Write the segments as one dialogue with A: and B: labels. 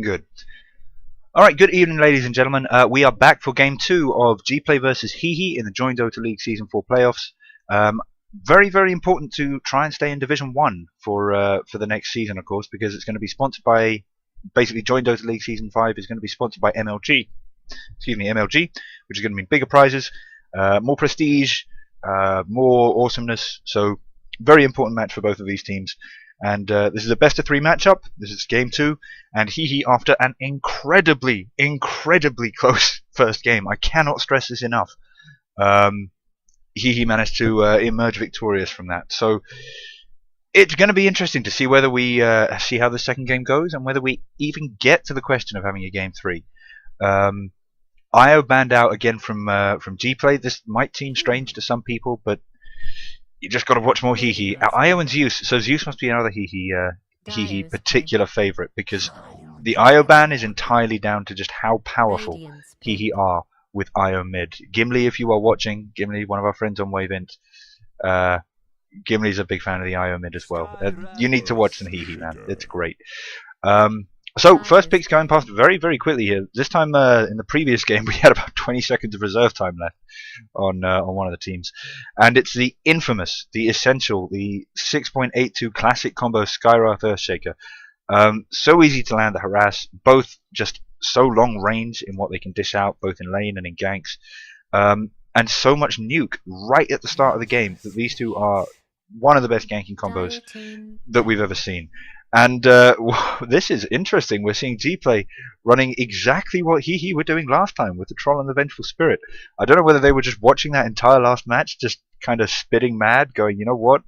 A: Good. Alright, good evening ladies and gentlemen. We are back for game 2 of Gplay versus Hehe in the Join Dota League Season 4 playoffs. Very, very important to try and stay in Division 1 for the next season, of course, because it's going to be sponsored by, basically Join Dota League Season 5 is going to be sponsored by MLG, which is going to mean bigger prizes, more prestige, more awesomeness, so very important match for both of these teams. And this is a best of 3 matchup. This is game 2, and Hehe, after an incredibly close first game, I cannot stress this enough, Hehe managed to emerge victorious from that. So it's going to be interesting to see whether we see how the second game goes, and whether we even get to the question of having a game 3. IO banned out again from Gplay. This might seem strange to some people, but you just got to watch more Hehe. IO and Zeus. So Zeus must be another Hehe particular favorite, because the IO ban is entirely down to just how powerful Hehe are with IO mid. Gimli, if you are watching, Gimli, one of our friends on Waveint, Gimli's a big fan of the IO mid as well. You need to watch some Hehe, man. It's great. So first pick's going past very, very quickly here. This time in the previous game we had about 20 seconds of reserve time left on one of the teams, and it's the infamous, the essential, the 6.82 classic combo Skywrath Earthshaker. So easy to land the harass, both just so long range in what they can dish out, both in lane and in ganks, and so much nuke right at the start of the game that these two are one of the best ganking combos that we've ever seen. And this is interesting. We're seeing Gplay running exactly what Hehe were doing last time with the Troll and the Vengeful Spirit. I don't know whether they were just watching that entire last match, just kind of spitting mad, going, you know what?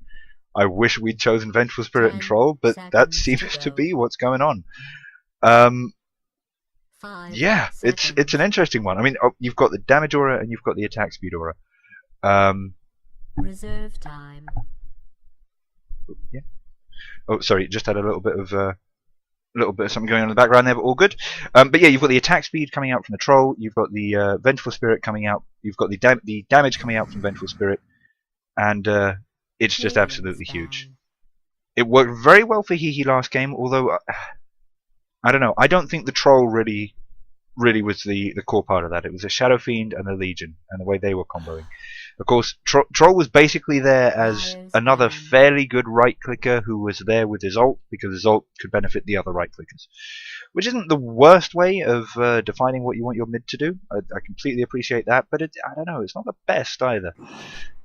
A: I wish we'd chosen Vengeful Spirit and Troll, but that seems to be what's going on. Yeah, it's an interesting one. I mean, you've got the damage aura and you've got the attack speed aura.
B: Reserve time.
A: Yeah. Oh, sorry, just had a little bit of something going on in the background there, but all good. But yeah, you've got the attack speed coming out from the Troll. You've got the Vengeful Spirit coming out. You've got the damage coming out from Vengeful Spirit, and it's just absolutely huge. It worked very well for Hehe last game, although I don't know. I don't think the Troll really was the core part of that. It was a Shadow Fiend and the Legion, and the way they were comboing. Of course, Troll was basically there as another fairly good right-clicker who was there with his ult, because his ult could benefit the other right-clickers. Which isn't the worst way of defining what you want your mid to do. I completely appreciate that, but I don't know, it's not the best either.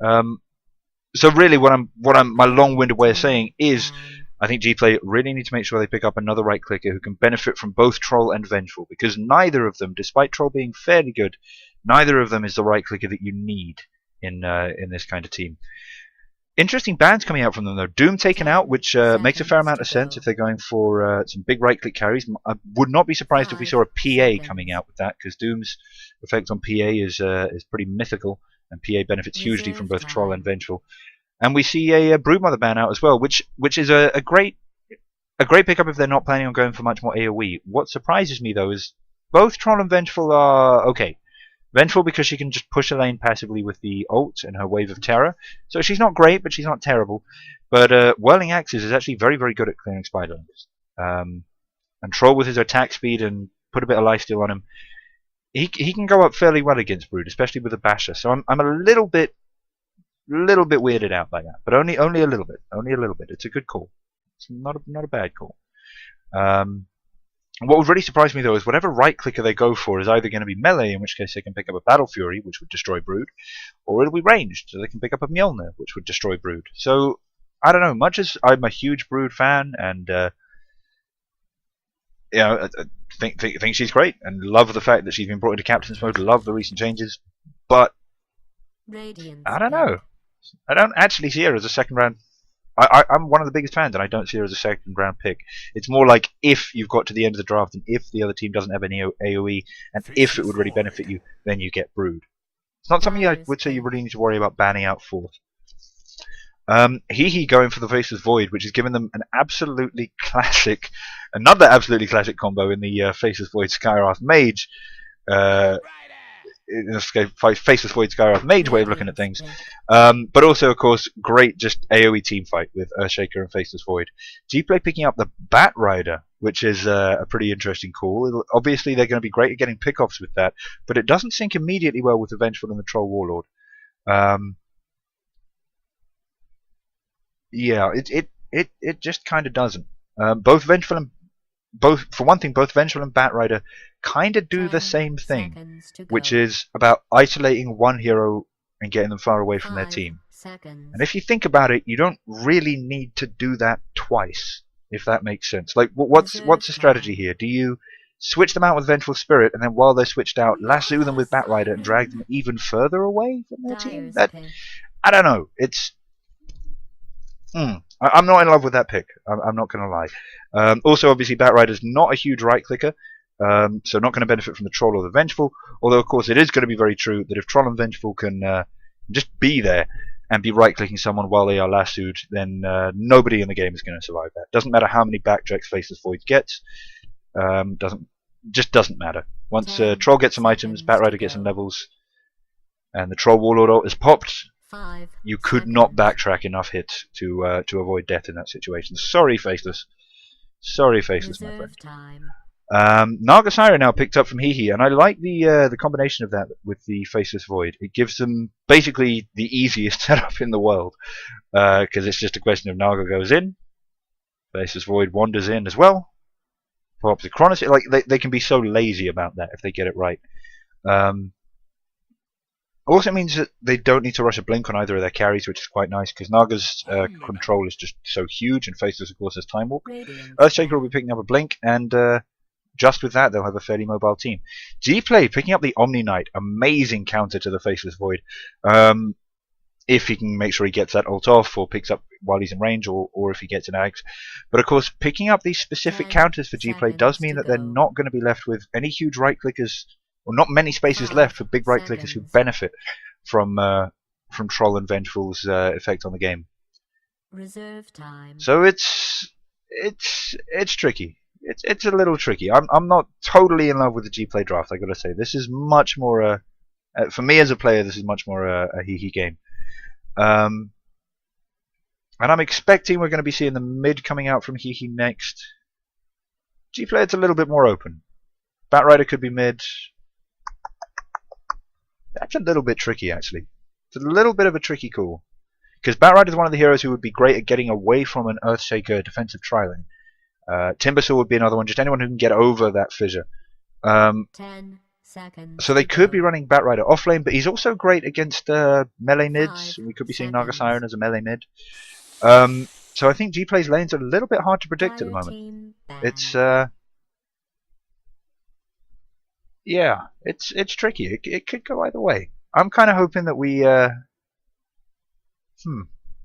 A: So really, my long-winded way of saying is, I think Gplay really need to make sure they pick up another right-clicker who can benefit from both Troll and Vengeful, because neither of them, despite Troll being fairly good, neither of them is the right-clicker that you need in this kind of team. Interesting bans coming out from them though. Doom taken out, which makes a fair amount of sense if they're going for some big right-click carries. I would not be surprised if we saw a PA coming out with that, because Doom's effect on PA is pretty mythical, and PA benefits hugely from both Troll and Vengeful. And we see a Broodmother ban out as well, which is a great pickup if they're not planning on going for much more AoE. What surprises me though is both Troll and Vengeful are okay. Vengeful because she can just push a lane passively with the ult and her Wave of Terror. So she's not great, but she's not terrible. But Whirling Axes is actually very, very good at clearing spider lanes. And Troll with his attack speed and put a bit of lifesteal on him, he can go up fairly well against Brood, especially with a Basher. So I'm a little bit weirded out by that, but only a little bit. Only a little bit. It's a good call. It's not a bad call. What would really surprise me though is whatever right clicker they go for is either going to be melee, in which case they can pick up a Battle Fury, which would destroy Brood, or it'll be ranged, so they can pick up a Mjolnir, which would destroy Brood. So I don't know. Much as I'm a huge Brood fan, and you know, I think she's great, and love the fact that she's been brought into Captain's mode. Love the recent changes, but I don't know. I don't actually see her as a second round. I'm one of the biggest fans, and I don't see her as a second round pick. It's more like if you've got to the end of the draft, and if the other team doesn't have any AoE, and if it would really benefit you, then you get Brood. It's not something I would say you really need to worry about banning out fourth. Hehe going for the Faceless Void, which has given them another absolutely classic combo in the Faceless Void Skywrath Mage. in this case, Faceless Void Skywrath Mage way of looking at things. But also, of course, great just AoE team fight with Earthshaker and Faceless Void. Gplay picking up the Bat Rider, which is a pretty interesting call. Obviously, they're going to be great at getting pickoffs with that, but it doesn't sync immediately well with the Vengeful and the Troll Warlord. Yeah, it just kind of doesn't. Both Vengeful and both Vengeful and Batrider kind of do the same thing, which is about isolating one hero and getting them far away from their team. And if you think about it, you don't really need to do that twice, if that makes sense. Like, what's the strategy here? Do you switch them out with Vengeful Spirit, and then while they're switched out, lasso them with Batrider and drag them even further away from their team? I don't know. It's I'm not in love with that pick. I'm not going to lie. Also, obviously, Batrider's not a huge right clicker, so not going to benefit from the Troll or the Vengeful. Although, of course, it is going to be very true that if Troll and Vengeful can just be there and be right clicking someone while they are lassoed, then nobody in the game is going to survive that. Doesn't matter how many backtracks Faceless Void gets. Doesn't matter. Once Troll gets some items, Batrider gets some levels, and the Troll Warlord ult is popped, you could not backtrack enough hits to avoid death in that situation. Sorry, Faceless. Sorry, Faceless, my friend. Naga Siren now picked up from Hehe, and I like the combination of that with the Faceless Void. It gives them basically the easiest setup in the world, because it's just a question of Naga goes in, Faceless Void wanders in as well, pops the Chronos. Like they can be so lazy about that if they get it right. Also means that they don't need to rush a blink on either of their carries, which is quite nice, because Naga's control is just so huge, and Faceless, of course, has Time Walk. Earthshaker will be picking up a blink, and just with that, they'll have a fairly mobile team. Gplay picking up the Omni Knight, amazing counter to the Faceless Void. If he can make sure he gets that ult off, or picks up while he's in range, or if he gets an Ags. But of course, picking up these specific counters for Gplay does mean that they're not going to be left with any huge right clickers, or not many spaces left for big right clickers who benefit from Troll and Vengeful's effect on the game.
B: Reserve time.
A: So it's tricky. It's a little tricky. I'm not totally in love with the Gplay draft. I gotta say, this is much more for me as a player. This is much more a Hehe game. And I'm expecting we're going to be seeing the mid coming out from Hehe next. Gplay, it's a little bit more open. Batrider could be mid. That's a little bit tricky, actually. It's a little bit of a tricky call. Because Batrider is one of the heroes who would be great at getting away from an Earthshaker defensive trialing. Timbersaw would be another one, just anyone who can get over that fissure.
B: 10 seconds.
A: So they could be running Batrider offlane, but he's also great against melee mids. We could be seeing Naga Siren as a melee mid. So I think Gplay's lanes are a little bit hard to predict at the moment. It's yeah, it's tricky. It could go either way. I'm kind of hoping that we I'm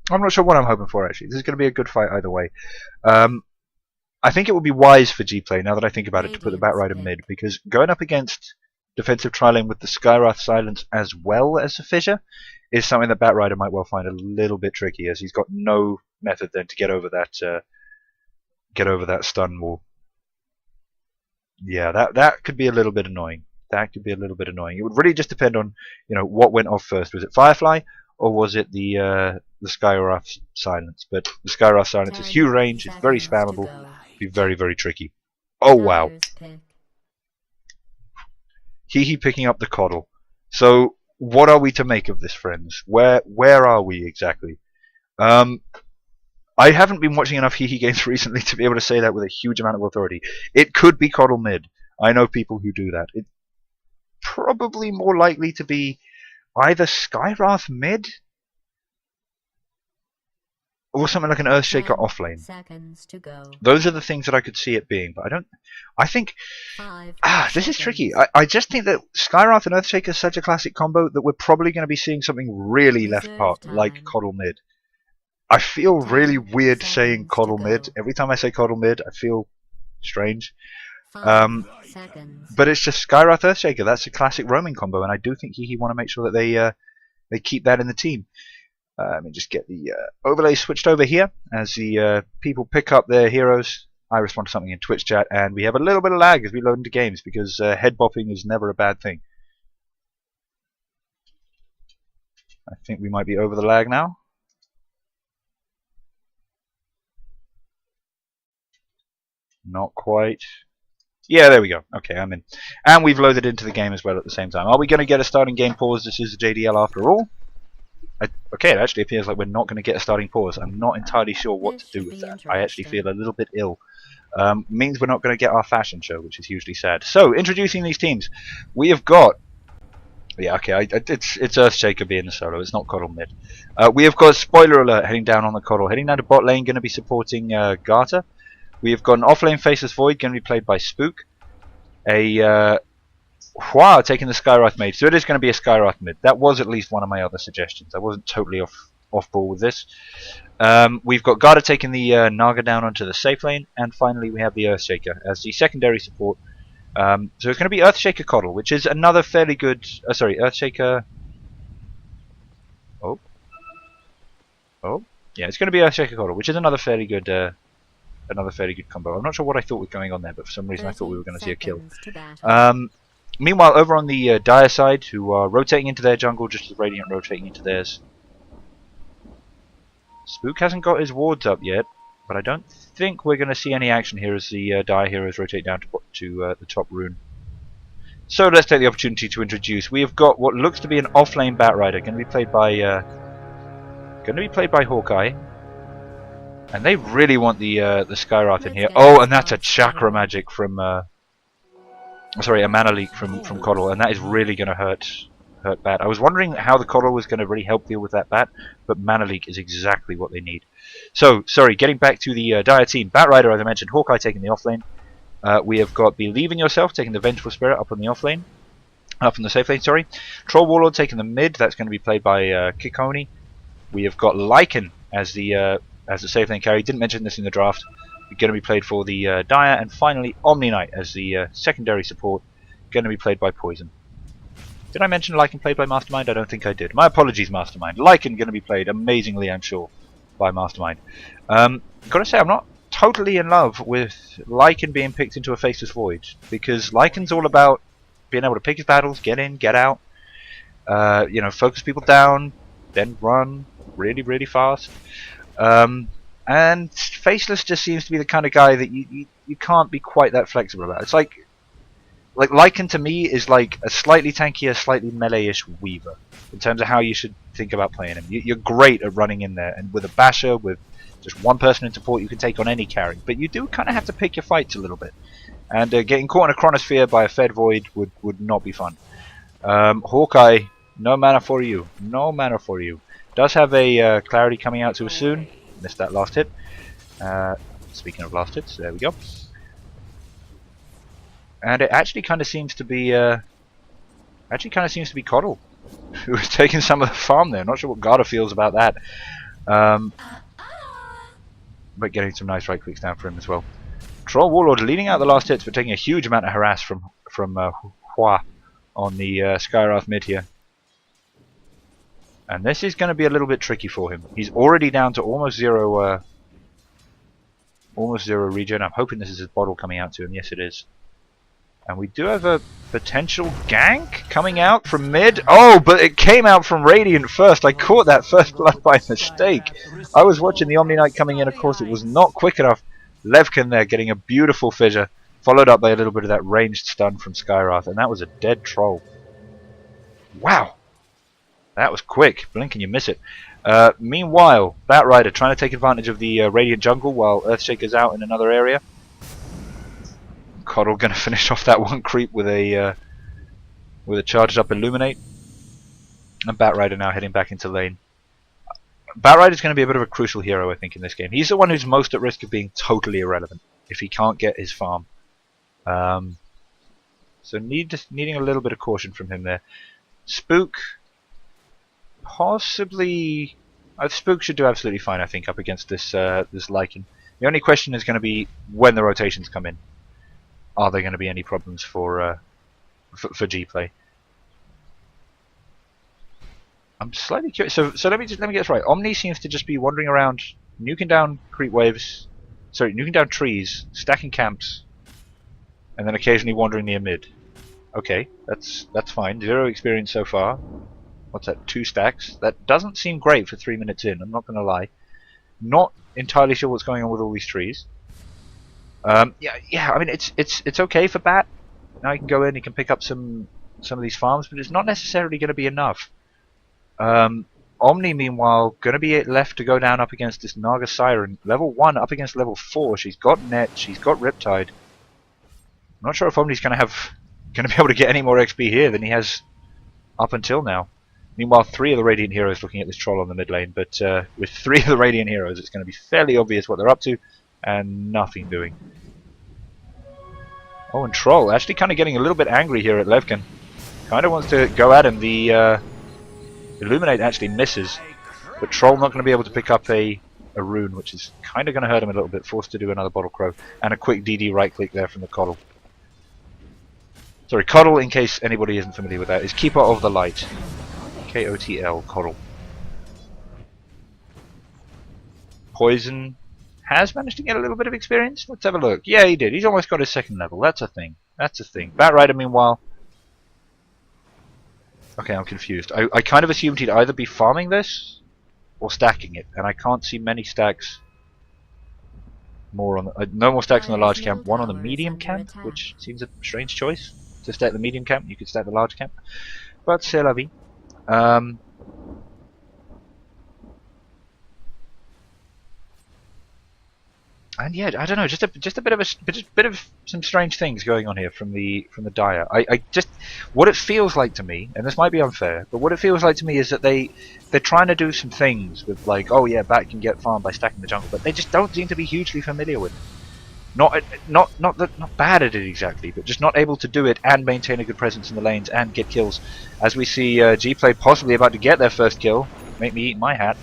A: not sure what I'm hoping for, actually. This is going to be a good fight either way. I think it would be wise for Gplay, now that I think about it, to put the Batrider mid, because going up against defensive trialing with the Skywrath Silence as well as the Fissure is something that Batrider might well find a little bit tricky, as he's got no method then to get over that stun wall. Yeah, that could be a little bit annoying. That could be a little bit annoying. It would really just depend on, what went off first. Was it Firefly, or was it the Skywrath Silence? But the Skywrath Silence is huge range, it's very spammable, be very, very tricky. Oh wow. Hehe picking up the Coddle. So what are we to make of this, friends? Where are we exactly? I haven't been watching enough Hehe games recently to be able to say that with a huge amount of authority. It could be Coddle mid. I know people who do that. It's probably more likely to be either Skywrath mid or something like an Earthshaker offlane. Those are the things that I could see it being, but I think this is tricky. I just think that Skywrath and Earthshaker is such a classic combo that we're probably going to be seeing something really left part, like Coddle mid. I feel really weird saying Coddle mid. Every time I say Coddle mid, I feel strange. But it's just Skywrath Earthshaker. That's a classic roaming combo, and I do think Hehe want to make sure that they keep that in the team. Let me just get the overlay switched over here as the people pick up their heroes. I respond to something in Twitch chat, and we have a little bit of lag as we load into games, because head bopping is never a bad thing. I think we might be over the lag now. Not quite. Yeah, there we go. Okay, I'm in. And we've loaded into the game as well at the same time. Are we going to get a starting game pause? This is a JDL after all. Okay, it actually appears like we're not going to get a starting pause. I'm not entirely sure what to do with that. I actually feel a little bit ill. Means we're not going to get our fashion show, which is hugely sad. So, introducing these teams. We have got... Yeah, okay, it's Earthshaker being the solo. It's not Coddle mid. We have got, spoiler alert, heading down on the Coddle. Heading down to bot lane, going to be supporting Garter. We have got an off-lane Faceless Void, going to be played by Spook. A Hua taking the Skywrath mid, so it is going to be a Skywrath mid. That was at least one of my other suggestions. I wasn't totally off ball with this. We've got Garda taking the Naga down onto the safe lane, and finally we have the Earthshaker as the secondary support. So it's going to be Earthshaker Coddle, which is another fairly good... sorry, Earthshaker... Oh. Yeah, it's going to be Earthshaker Coddle, which is another fairly good combo. I'm not sure what I thought was going on there, but for some reason I thought we were going to see a kill. Meanwhile, over on the Dire side, who are rotating into their jungle just as Radiant rotating into theirs. Spook hasn't got his wards up yet, but I don't think we're going to see any action here as the Dire heroes rotate down to the top rune. So let's take the opportunity to introduce. We have got what looks to be an off-lane Batrider, going to be played by Hawkeye. And they really want the Skywrath in here. Oh, and that's a Chakra Magic from... sorry, a Mana Leak from Coddle, and that is really going to hurt Bat. I was wondering how the Coddle was going to really help deal with that Bat, but Mana Leak is exactly what they need. So, sorry, getting back to the Dire team. Batrider, as I mentioned, Hawkeye taking the offlane. We have got Believe in Yourself taking the Vengeful Spirit up on the offlane. Up in the safe lane, sorry. Troll Warlord taking the mid, that's going to be played by Kikoni. We have got Lycan as the safe lane carry. Didn't mention this in the draft. Going to be played for the Dire, and finally Omni Knight as the secondary support, going to be played by Poison. Did I mention Lycan played by Mastermind? I don't think I did. My apologies, Mastermind. Lycan going to be played amazingly, I'm sure, by Mastermind. Gotta say, I'm not totally in love with Lycan being picked into a Faceless Void, because Lycan's all about being able to pick his battles, get in, get out, you know, focus people down, then run really, really fast. And Faceless just seems to be the kind of guy that you can't be quite that flexible about. It's like Lycan to me is like a slightly tankier, slightly melee-ish Weaver in terms of how you should think about playing him. You're great at running in there, and with a Basher, with just one person in support, you can take on any carry. But you do kind of have to pick your fights a little bit. And getting caught in a Chronosphere by a Fed Void would not be fun. Hawkeye, no mana for you. No mana for you. Does have a Clarity coming out to us soon. Missed that last hit. Speaking of last hits, there we go. And it actually kind of seems to be Coddle, who is taking some of the farm there. Not sure what Garda feels about that. But getting some nice right clicks down for him as well. Troll Warlord leading out the last hits, but taking a huge amount of harass from Hua on the Skywrath mid here. And this is going to be a little bit tricky for him. He's already down to almost zero regen. I'm hoping this is his bottle coming out to him. Yes, it is. And we do have a potential gank coming out from mid. Oh, but it came out from Radiant first. I caught that first blood by mistake. I was watching the Omni Knight coming in. Of course, it was not quick enough. Levkin there getting a beautiful fissure, followed up by a little bit of that ranged stun from Skywrath, and that was a dead troll. Wow. That was quick. Blink and you miss it. Meanwhile, Batrider trying to take advantage of the Radiant jungle while Earthshaker's out in another area. Coddle going to finish off that one creep with a charged up Illuminate. And Batrider now heading back into lane. Batrider's going to be a bit of a crucial hero, I think, in this game. He's the one who's most at risk of being totally irrelevant if he can't get his farm. So needing a little bit of caution from him there. Spook... Possibly, Spook should do absolutely fine, I think, up against this Lycan. The only question is going to be when the rotations come in. Are there going to be any problems for Gplay? I'm slightly curious. So let me get this right. Omni seems to just be wandering around, nuking down creep waves, nuking down trees, stacking camps, and then occasionally wandering near mid. Okay, that's fine. 0 experience so far. what's that, 2 stacks. That doesn't seem great for 3 minutes in, I'm not going to lie. Not entirely sure what's going on with all these trees. Yeah. I mean, it's okay for Bat. Now he can go in, he can pick up some of these farms, but it's not necessarily going to be enough. Omni, meanwhile, going to be left to go down up against this Naga Siren. Level 1 up against level 4. She's got Net, she's got Riptide. I'm not sure if Omni's going to be able to get any more XP here than he has up until now. Meanwhile, 3 of the Radiant Heroes looking at this troll on the mid lane, but with 3 of the Radiant Heroes, it's going to be fairly obvious what they're up to, and nothing doing. Oh, and Troll actually kind of getting a little bit angry here at Levkin. Kind of wants to go at him. The Illuminate actually misses, but Troll not going to be able to pick up a rune, which is kind of going to hurt him a little bit, forced to do another Bottle Crow, and a quick DD right click there from the Coddle. Sorry, Coddle, in case anybody isn't familiar with that, is Keeper of the Light. K-O-T-L, Coddle. Poison has managed to get a little bit of experience. Let's have a look. Yeah, he did. He's almost got his 2nd level. That's a thing. That's a thing. Batrider, meanwhile... Okay, I'm confused. I kind of assumed he'd either be farming this or stacking it, and I can't see many stacks more on the... no more stacks on the large camp. 1 on the medium camp, which seems a strange choice. To stack the medium camp, you could stack the large camp. But c'est la vie. And yeah, I don't know, just a bit of some strange things going on here from the Dire. I just, what it feels like to me, and this might be unfair, but what it feels like to me is that they're trying to do some things with, like, oh yeah, Bat can get farmed by stacking the jungle, but they just don't seem to be hugely familiar with it. Not bad at it exactly, but just not able to do it and maintain a good presence in the lanes and get kills. As we see Gplay possibly about to get their first kill, make me eat my hat,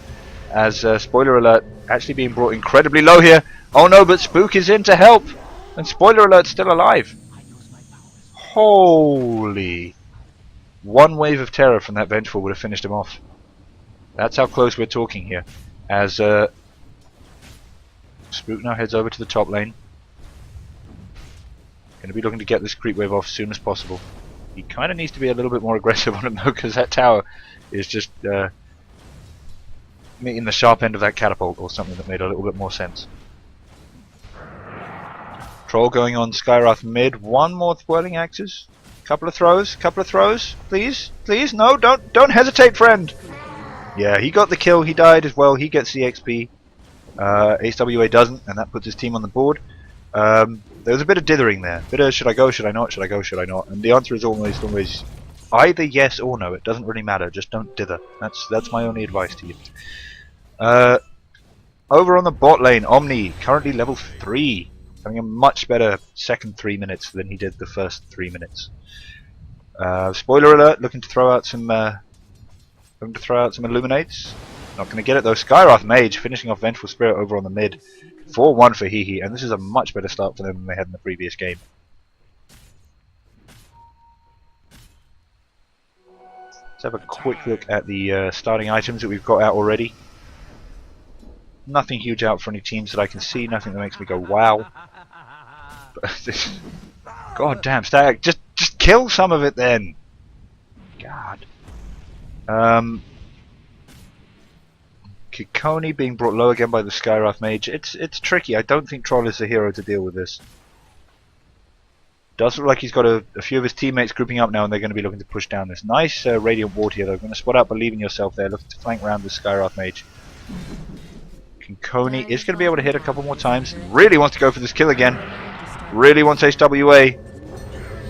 A: as spoiler alert, actually being brought incredibly low here. Oh no, but Spook is in to help, and spoiler alert's still alive. Holy! 1 wave of terror from that Vengeful would have finished him off. That's how close we're talking here. As Spook now heads over to the top lane. Going to be looking to get this creep wave off as soon as possible. He kind of needs to be a little bit more aggressive on him though, because that tower is just meeting the sharp end of that catapult, or something that made a little bit more sense. Troll going on Skywrath mid. 1 more Whirling Axes. Couple of throws, please, no, don't hesitate, friend. Yeah, he got the kill, he died as well, he gets the XP. Ace WA doesn't, and that puts his team on the board. There was a bit of dithering there. Bit of should I go, should I not, should I go, should I not? And the answer is always either yes or no. It doesn't really matter. Just don't dither. That's my only advice to you. Over on the bot lane, Omni currently level 3, having a much better second 3 minutes than he did the first 3 minutes. Spoiler alert: looking to throw out some Illuminates. Not going to get it though. Skywrath Mage finishing off Vengeful Spirit over on the mid. 4-1 for Hehe, and this is a much better start for them than they had in the previous game. Let's have a quick look at the starting items that we've got out already. Nothing huge out for any teams that I can see, nothing that makes me go wow. God damn, Stag, just kill some of it then. God. Kikoni being brought low again by the Skywrath Mage. It's tricky. I don't think Troll is the hero to deal with this. Does look like he's got a few of his teammates grouping up now, and they're going to be looking to push down this. Nice Radiant Ward here though. Going to spot out Believe in Yourself there, looking to flank around the Skywrath Mage. Kinkoni is going to be able to hit a couple more times. Really wants to go for this kill again. Really wants HWA.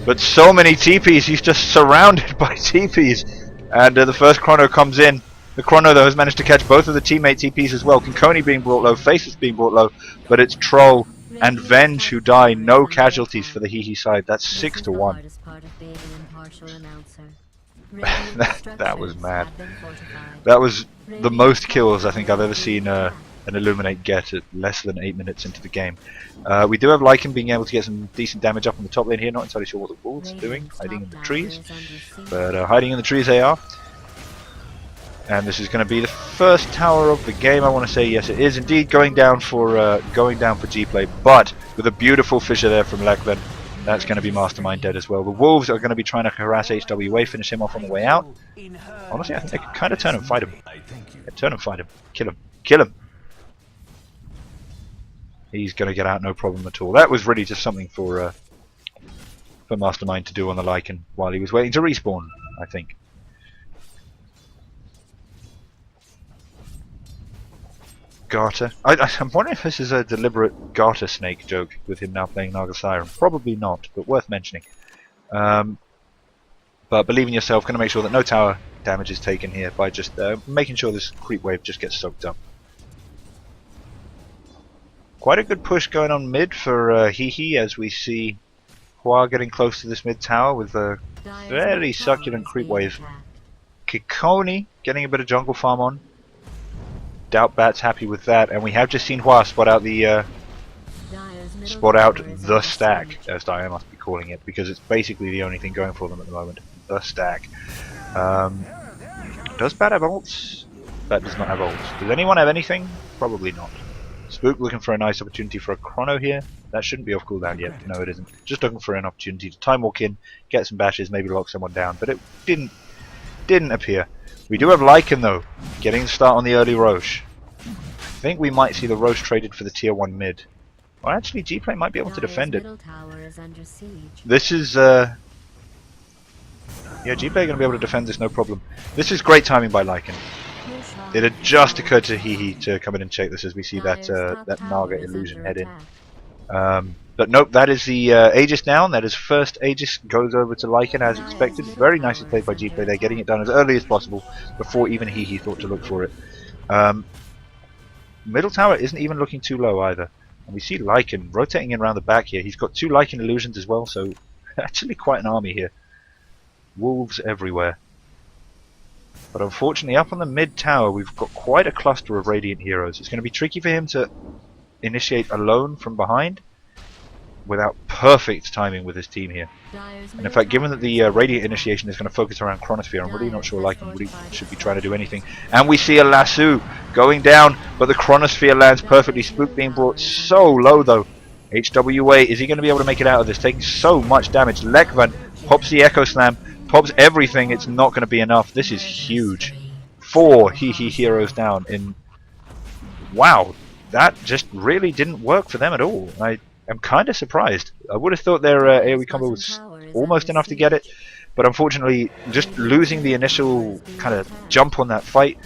A: But so many TPs, he's just surrounded by TPs. And the first chrono comes in. The chrono though has managed to catch both of the teammate TPs as well. Kinkoni being brought low, Faceless being brought low, but it's Troll and Venge who die. No casualties for the Hehe side. That's 6-1. That was mad. That was the most kills I think I've ever seen an Illuminate get at less than 8 minutes into the game. We do have Lycan being able to get some decent damage up on the top lane here. Not entirely sure what the Wolves are doing, hiding in the trees, but hiding in the trees they are. And this is going to be the first tower of the game. I want to say yes, it is indeed going down for Gplay, but with a beautiful fissure there from Lekven. That's going to be Mastermind dead as well. The Wolves are going to be trying to harass HWA, finish him off on the way out. Honestly, I think they could kind of turn and fight him. Yeah, turn and fight him. Kill him. Kill him. He's going to get out no problem at all. That was really just something for Mastermind to do on the Lycan while he was waiting to respawn, I think. Garter. I'm wondering if this is a deliberate Garter snake joke with him now playing Naga Siren. Probably not, but worth mentioning. But believe in yourself, going to make sure that no tower damage is taken here by just making sure this creep wave just gets soaked up. Quite a good push going on mid for Hehe as we see Hua getting close to this mid tower with a fairly succulent creep wave. Kikoni getting a bit of jungle farm on. Doubt Bat's happy with that, and we have just seen Hua spot out the stack, as Diane must be calling it, because it's basically the only thing going for them at the moment. The stack. Does Bat have ults? Bat does not have ults. Does anyone have anything? Probably not. Spook looking for a nice opportunity for a chrono here. That shouldn't be off cooldown yet. No, it isn't. Just looking for an opportunity to time walk in, get some bashes, maybe lock someone down, but it didn't appear. We do have Lycan though, getting the start on the early Roche. I think we might see the Roche traded for the tier 1 mid. Well, actually, Gplay might be able to defend it. This is, yeah, Gplay are going to be able to defend this no problem. This is great timing by Lycan. It had just occurred to Hehe to come in and check this as we see that that Naga illusion head in. But nope, that is the Aegis down. That is first Aegis goes over to Lycan as expected. Very nicely played by Gplay. They're getting it done as early as possible before even Hehe thought to look for it. Middle tower isn't even looking too low either. And we see Lycan rotating in around the back here. He's got 2 Lycan illusions as well, so actually quite an army here. Wolves everywhere. But unfortunately up on the mid tower we've got quite a cluster of Radiant heroes. It's going to be tricky for him to initiate alone from behind without perfect timing with his team here. And in fact, given that the Radiant initiation is going to focus around Chronosphere, I'm really not sure Lycan really should be trying to do anything. And we see a lasso going down, but the Chronosphere lands perfectly. Spook being brought so low though. HWA, is he going to be able to make it out of this? Taking so much damage. Lekvan pops the Echo Slam, pops everything. It's not going to be enough. This is huge. 4 Hehe heroes down in... Wow, that just really didn't work for them at all. I'm kind of surprised. I would have thought their AoE combo was almost enough to get it, but unfortunately just losing the initial kind of jump on that fight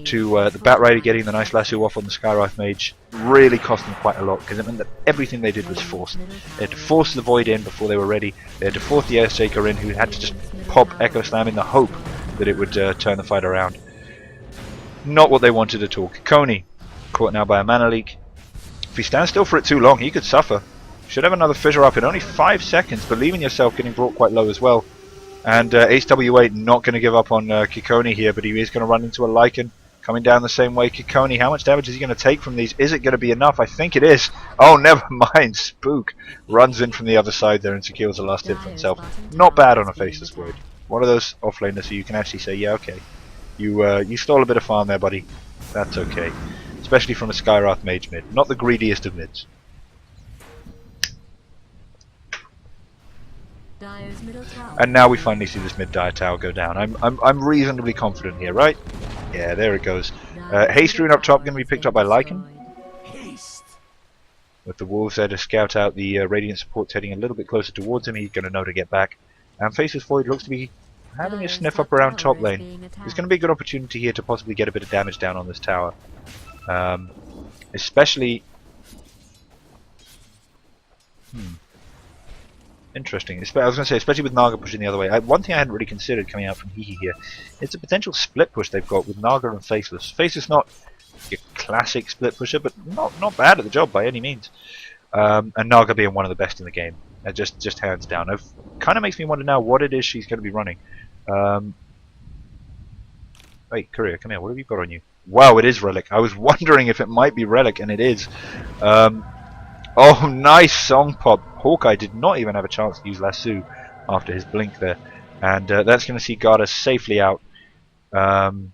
A: to the Bat Rider getting the nice lasso off on the Skywrath Mage really cost them quite a lot, because it meant that everything they did was forced. They had to force the Void in before they were ready. They had to force the Earthshaker in, who had to just pop Echo Slam in the hope that it would turn the fight around. Not what they wanted at all. Kikoni caught now by a mana leak. If he stands still for it too long, he could suffer. Should have another fissure up in only 5 seconds. Believe in yourself, getting brought quite low as well. And HWA not going to give up on Kikoni here, but he is going to run into a Lycan coming down the same way. Kikoni, how much damage is he going to take from these? Is it going to be enough? I think it is. Oh, never mind. Spook runs in from the other side there and secures the last hit for himself. Not bad on a Faceless Void. One of those offlaners who you can actually say, yeah, okay. You stole a bit of farm there, buddy. That's okay. Especially from a Skywrath Mage mid. Not the greediest of mids. And now we finally see this mid dire tower go down. I'm reasonably confident here, right? Yeah, there it goes. Haste rune up top going to be picked up by Lycan. With the Wolves there to scout out the Radiant supports heading a little bit closer towards him. He's going to know to get back. And Faceless Void looks to be having a sniff up around top lane. There's going to be a good opportunity here to possibly get a bit of damage down on this tower. Especially... Interesting. I was going to say, especially with Naga pushing the other way. One thing I hadn't really considered coming out from Hehe here is the potential split push they've got with Naga and Faceless. Faceless not a classic split pusher, but not bad at the job by any means. And Naga being one of the best in the game. Just hands down. It kind of makes me wonder now what it is she's going to be running. Wait, Courier, come here. What have you got on you? Wow, it is Relic. I was wondering if it might be Relic, and it is. Oh, nice song pop. Hawkeye did not even have a chance to use Lasso after his blink there. And that's going to see Garda safely out. So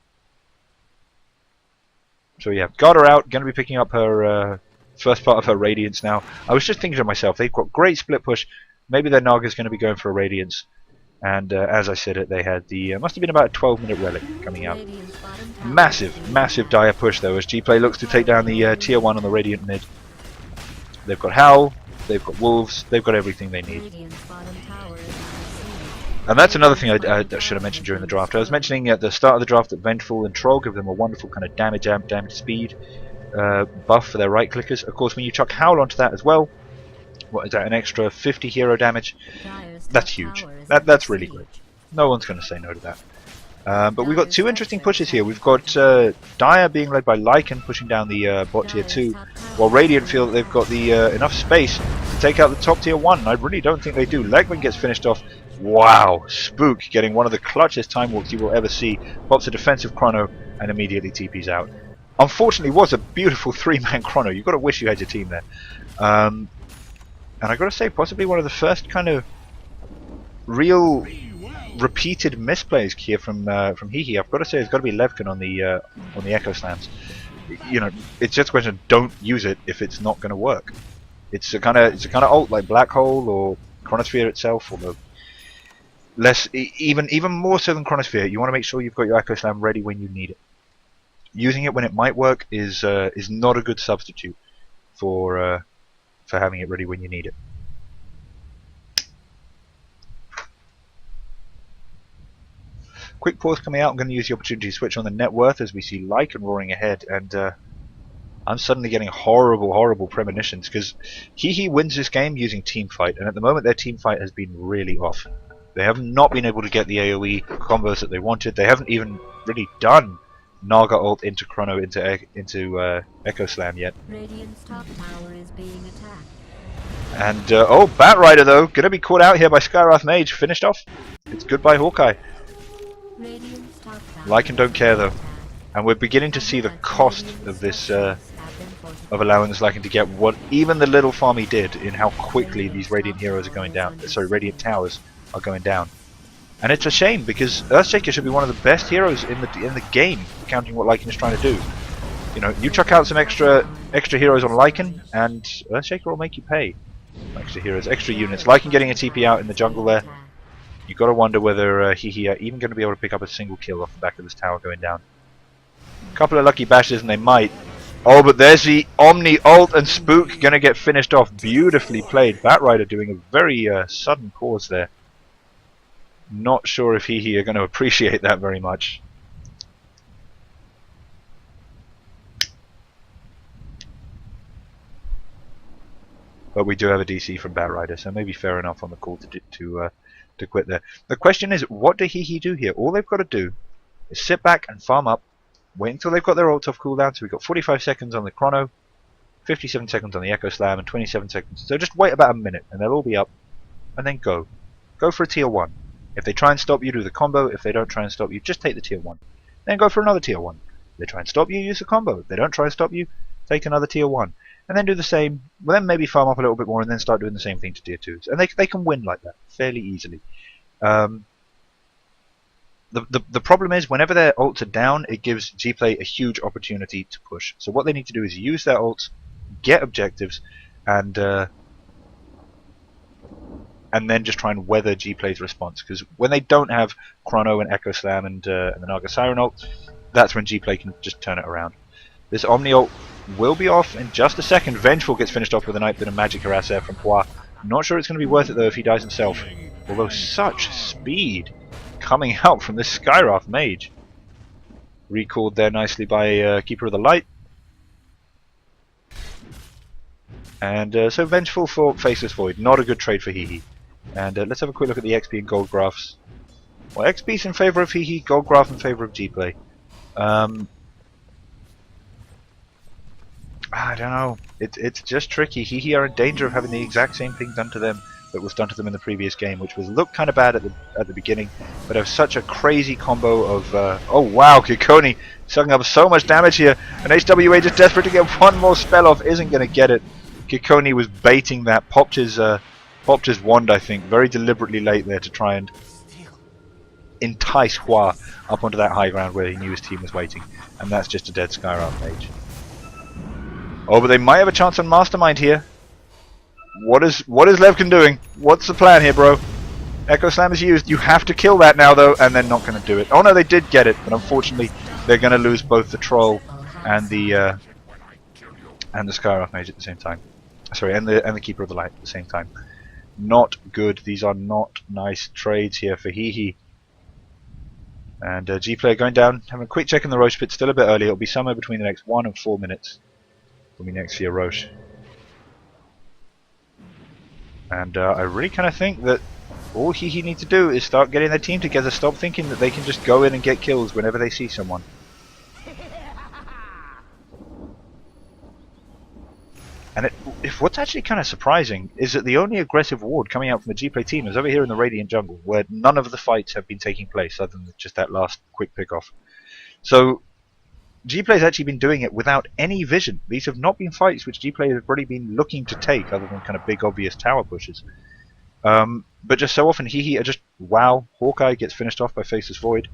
A: yeah, Garda out. Going to be picking up her first part of her Radiance now. I was just thinking to myself, they've got great split push. maybe their Naga's going to be going for a Radiance. And as I said it, they had the must have been about a 12-minute relic coming out. Massive dire push though as Gplay looks to take down the tier 1 on the Radiant mid. They've got Howl, they've got Wolves, they've got everything they need. And that's another thing I should have mentioned during the draft. I was mentioning at the start of the draft that Vengeful and Troll give them a wonderful kind of damage speed buff for their right clickers. Of course, when you chuck Howl onto that as well, what is that, an extra 50 hero damage? That's huge. That's really great. No one's going to say no to that. But we've got two interesting pushes here. We've got Dire being led by Lycan pushing down the bot tier 2, while Radiant feel that they've got the enough space to take out the top tier 1. I really don't think they do. Legman gets finished off. Wow, Spook getting one of the clutchest time walks you will ever see. Pops a defensive chrono and immediately TPs out. Unfortunately, was a beautiful 3-man chrono. You've got to wish you had your team there. And I got to say, possibly one of the first kind of real repeated misplays here from Hehe. I've got to say, it's got to be Levkin on the Echo Slams. You know, it's just a question of don't use it if it's not going to work. It's a kind of ult like Black Hole or Chronosphere itself, or the less even more so than Chronosphere. You want to make sure you've got your Echo Slam ready when you need it. Using it when it might work is not a good substitute for having it ready when you need it. Quick pause coming out. I'm going to use the opportunity to switch on the net worth as we see Lycan roaring ahead, and I'm suddenly getting horrible premonitions because Hehe wins this game using teamfight, and at the moment their teamfight has been really off. They have not been able to get the AoE combos that they wanted. They haven't even really done Naga ult into Chrono into Echo Slam yet.
B: Radiant's top tower is being attacked.
A: And oh, Batrider though, gonna be caught out here by Skywrath Mage. Finished off. It's goodbye Hawkeye.
B: Radiant's top tower
A: Lycan don't care though, and we're beginning to see the cost of this of allowing this Lycan to get what even the little farm he did in how quickly these Radiant heroes are going down. Sorry, Radiant towers are going down. And it's a shame because Earthshaker should be one of the best heroes in the game, counting what Lycan is trying to do. You know, you chuck out some extra heroes on Lycan, and Earthshaker will make you pay. Extra heroes, extra units. Lycan getting a TP out in the jungle there. You got to wonder whether Hehe are even going to be able to pick up a single kill off the back of this tower going down. A couple of lucky bashes and they might. Oh, but there's the Omni ult and Spook going to get finished off. Beautifully played. Batrider doing a very sudden pause there. Not sure if Hehe are going to appreciate that very much. But we do have a DC from Batrider, so maybe fair enough on the call to quit there. The question is, what do Hehe do here? All they've got to do is sit back and farm up, wait until they've got their ult off cooldown. So we've got 45 seconds on the Chrono, 57 seconds on the Echo Slam, and 27 seconds. So just wait about a minute, and they'll all be up, and then go. Go for a tier 1. If they try and stop you, do the combo. If they don't try and stop you, just take the tier 1. Then go for another tier 1. If they try and stop you, use the combo. If they don't try and stop you, take another tier 1. And then do the same. Well, then maybe farm up a little bit more and then start doing the same thing to tier 2s. And they can win like that fairly easily. The problem is, whenever their ults are down, it gives Gplay a huge opportunity to push. So what they need to do is use their ults, get objectives, and then just try and weather Gplay's response. Because when they don't have Chrono and Echo Slam and the Naga Siren ult, that's when Gplay can just turn it around. This Omni ult will be off in just a second. Vengeful gets finished off with a nice bit of magic harass there from Poir. Not sure it's going to be worth it though if he dies himself. Although such speed coming out from this Skywrath Mage. Recalled there nicely by Keeper of the Light. And so Vengeful for Faceless Void. Not a good trade for Hehe. And let's have a quick look at the XP and gold graphs. Well, XP's in favour of Hehe, gold graph in favour of Gplay. I don't know. It's just tricky. Hehe are in danger of having the exact same thing done to them that was done to them in the previous game, which was look kind of bad at the beginning, but have such a crazy combo of oh wow, Kikoni sucking up so much damage here, and HWA just desperate to get one more spell off, isn't going to get it. Kikoni was baiting that, popped his wand, I think, very deliberately late there to try and entice Hua up onto that high ground where he knew his team was waiting, and that's just a dead Skywrath Mage. Oh, but they might have a chance on Mastermind here. What is Levkin doing? What's the plan here, bro? Echo Slam is used. You have to kill that now, though, and they're not going to do it. Oh no, they did get it, but unfortunately, they're going to lose both the troll and the Skyroth Mage at the same time. Sorry, and the Keeper of the Light at the same time. Not good. These are not nice trades here for Hehe. And Gplay going down, having a quick check in the Roche pit. Still a bit early. It'll be somewhere between the next 1 and 4 minutes when we next see a Roche. And I really kind of think that all Hehe need to do is start getting their team together. Stop thinking that they can just go in and get kills whenever they see someone. And what's actually kind of surprising is that the only aggressive ward coming out from the Gplay team is over here in the Radiant jungle, where none of the fights have been taking place other than just that last quick pick-off. So Gplay's actually been doing it without any vision. These have not been fights which Gplay have really been looking to take, other than kind of big obvious tower pushes. But just so often Hehe are just, wow, Hawkeye gets finished off by Faceless Void.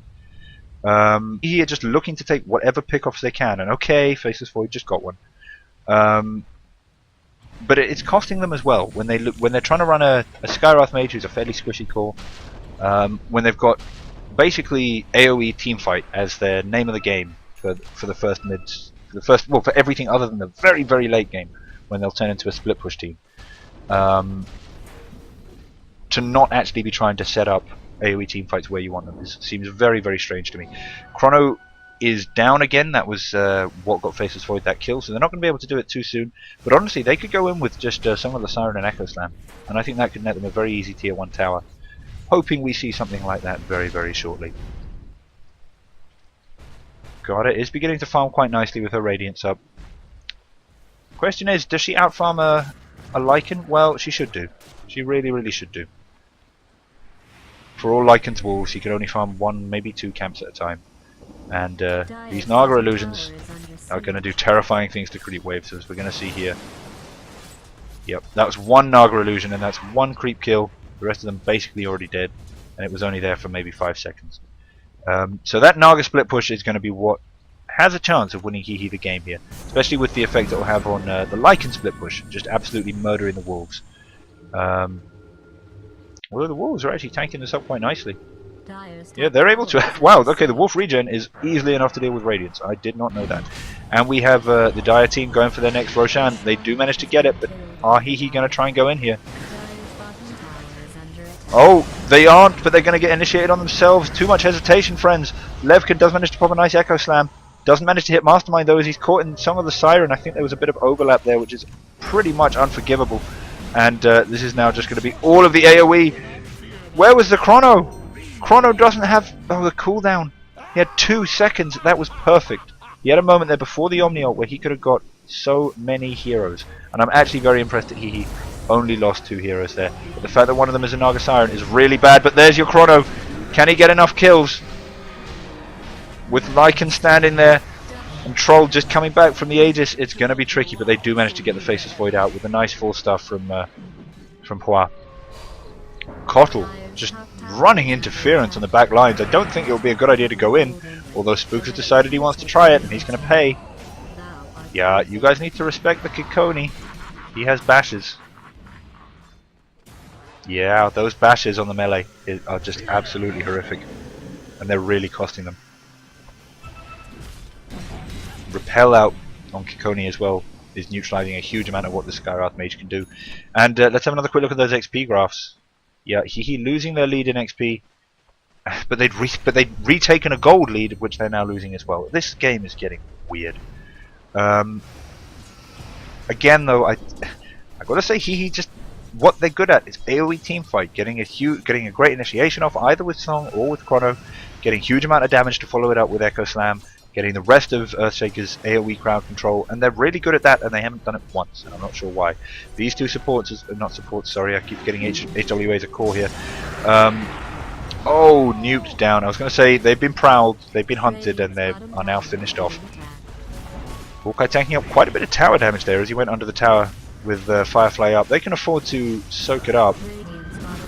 A: Hehe are just looking to take whatever pick-offs they can, and okay, Faceless Void just got one. But it's costing them as well when they're trying to run a Skyroth Mage who's a fairly squishy core. When they've got basically AOE teamfight as their name of the game for the first mids, for everything other than the very, very late game when they'll turn into a split push team. To not actually be trying to set up AOE teamfights where you want them seems very, very strange to me. Chrono is down again. That was what got Faceless Void that kill, so they're not going to be able to do it too soon. But honestly, they could go in with just Song of the Siren and Echo Slam, and I think that could net them a very easy tier 1 tower. Hoping we see something like that very, very shortly. God, it is beginning to farm quite nicely with her Radiance up. Question is, does she outfarm a Lycan? Well, she should do. She really, really should do. For all Lycan's wolves, she can only farm 1, maybe 2 camps at a time. And these Naga illusions are going to do terrifying things to creep waves, as we're going to see here. Yep, that was 1 Naga illusion, and that's 1 creep kill. The rest of them basically already dead, and it was only there for maybe 5 seconds. So that Naga split push is going to be what has a chance of winning Hehe the game here, especially with the effect it will have on the Lycan split push, just absolutely murdering the wolves. Although the wolves are actually tanking this up quite nicely. Yeah, they're able to. Wow, okay, the wolf regen is easily enough to deal with Radiance. I did not know that. And we have the Dire team going for their next Roshan. They do manage to get it, but are Hehe going to try and go in here? Oh, they aren't, but they're going to get initiated on themselves. Too much hesitation, friends. Levkin does manage to pop a nice Echo Slam. Doesn't manage to hit Mastermind, though, as he's caught in Song of the Siren. I think there was a bit of overlap there, which is pretty much unforgivable. And this is now just going to be all of the AoE. Where was the Chrono? Chrono doesn't have the cooldown. He had 2 seconds. That was perfect. He had a moment there before the Omni ult where he could have got so many heroes. And I'm actually very impressed that he only lost 2 heroes there. But the fact that one of them is a Naga Siren is really bad. But there's your Chrono. Can he get enough kills? With Lycan standing there and Troll just coming back from the Aegis, it's going to be tricky. But they do manage to get the Faceless Void out with a nice full stuff from Hua. Kotl just running interference on the back lines. I don't think it would be a good idea to go in, although Spook has decided he wants to try it and he's going to pay. Yeah, you guys need to respect the Kikoni. He has bashes. Yeah, those bashes on the melee are just absolutely horrific, and they're really costing them. Repel out on Kikoni as well is neutralizing a huge amount of what the Skyroth Mage can do. And let's have another quick look at those XP graphs. Yeah, Hehe losing their lead in XP, but they'd retaken a gold lead, which they're now losing as well. This game is getting weird. Again, though, I gotta say, Hehe just what they're good at is AOE teamfight, getting a great initiation off either with Song or with Chrono, getting a huge amount of damage to follow it up with Echo Slam, getting the rest of Earthshaker's AoE crowd control, and they're really good at that, and they haven't done it once, and I'm not sure why. These 2 supports, not supports, sorry, I keep getting HWA as a core here. Oh, nuked down. I was going to say, they've been prowled, they've been hunted, and they are now finished off. Hawkeye tanking up quite a bit of tower damage there as he went under the tower with Firefly up. They can afford to soak it up,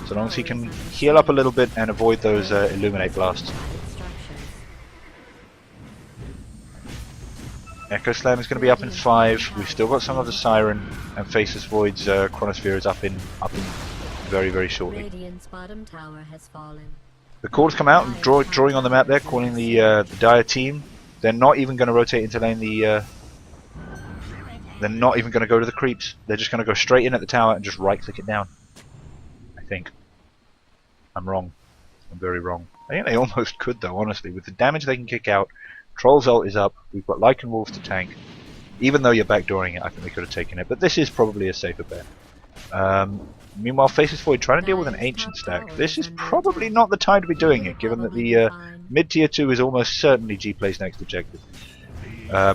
A: so long as he can heal up a little bit and avoid those Illuminate blasts. Echo Slam is going to be up in 5. We've still got some of the Siren, and Faceless Void's Chronosphere is up in very, very shortly.
B: Radiant's bottom tower has fallen.
A: The call's come out and drawing on the map there, calling the Dire team. They're not even going to rotate into lane they're not even going to go to the creeps. They're just going to go straight in at the tower and just right-click it down. I think. I'm wrong. I'm very wrong. I think they almost could though, honestly. With the damage they can kick out, Troll's ult is up, we've got Lycan Wolves to tank. Even though you're backdooring it, I think they could have taken it. But this is probably a safer bet. Meanwhile, Faceless Void trying to deal with an Ancient stack. This is probably not the time to be doing it, given that the mid-tier 2 is almost certainly Gplay's next objective.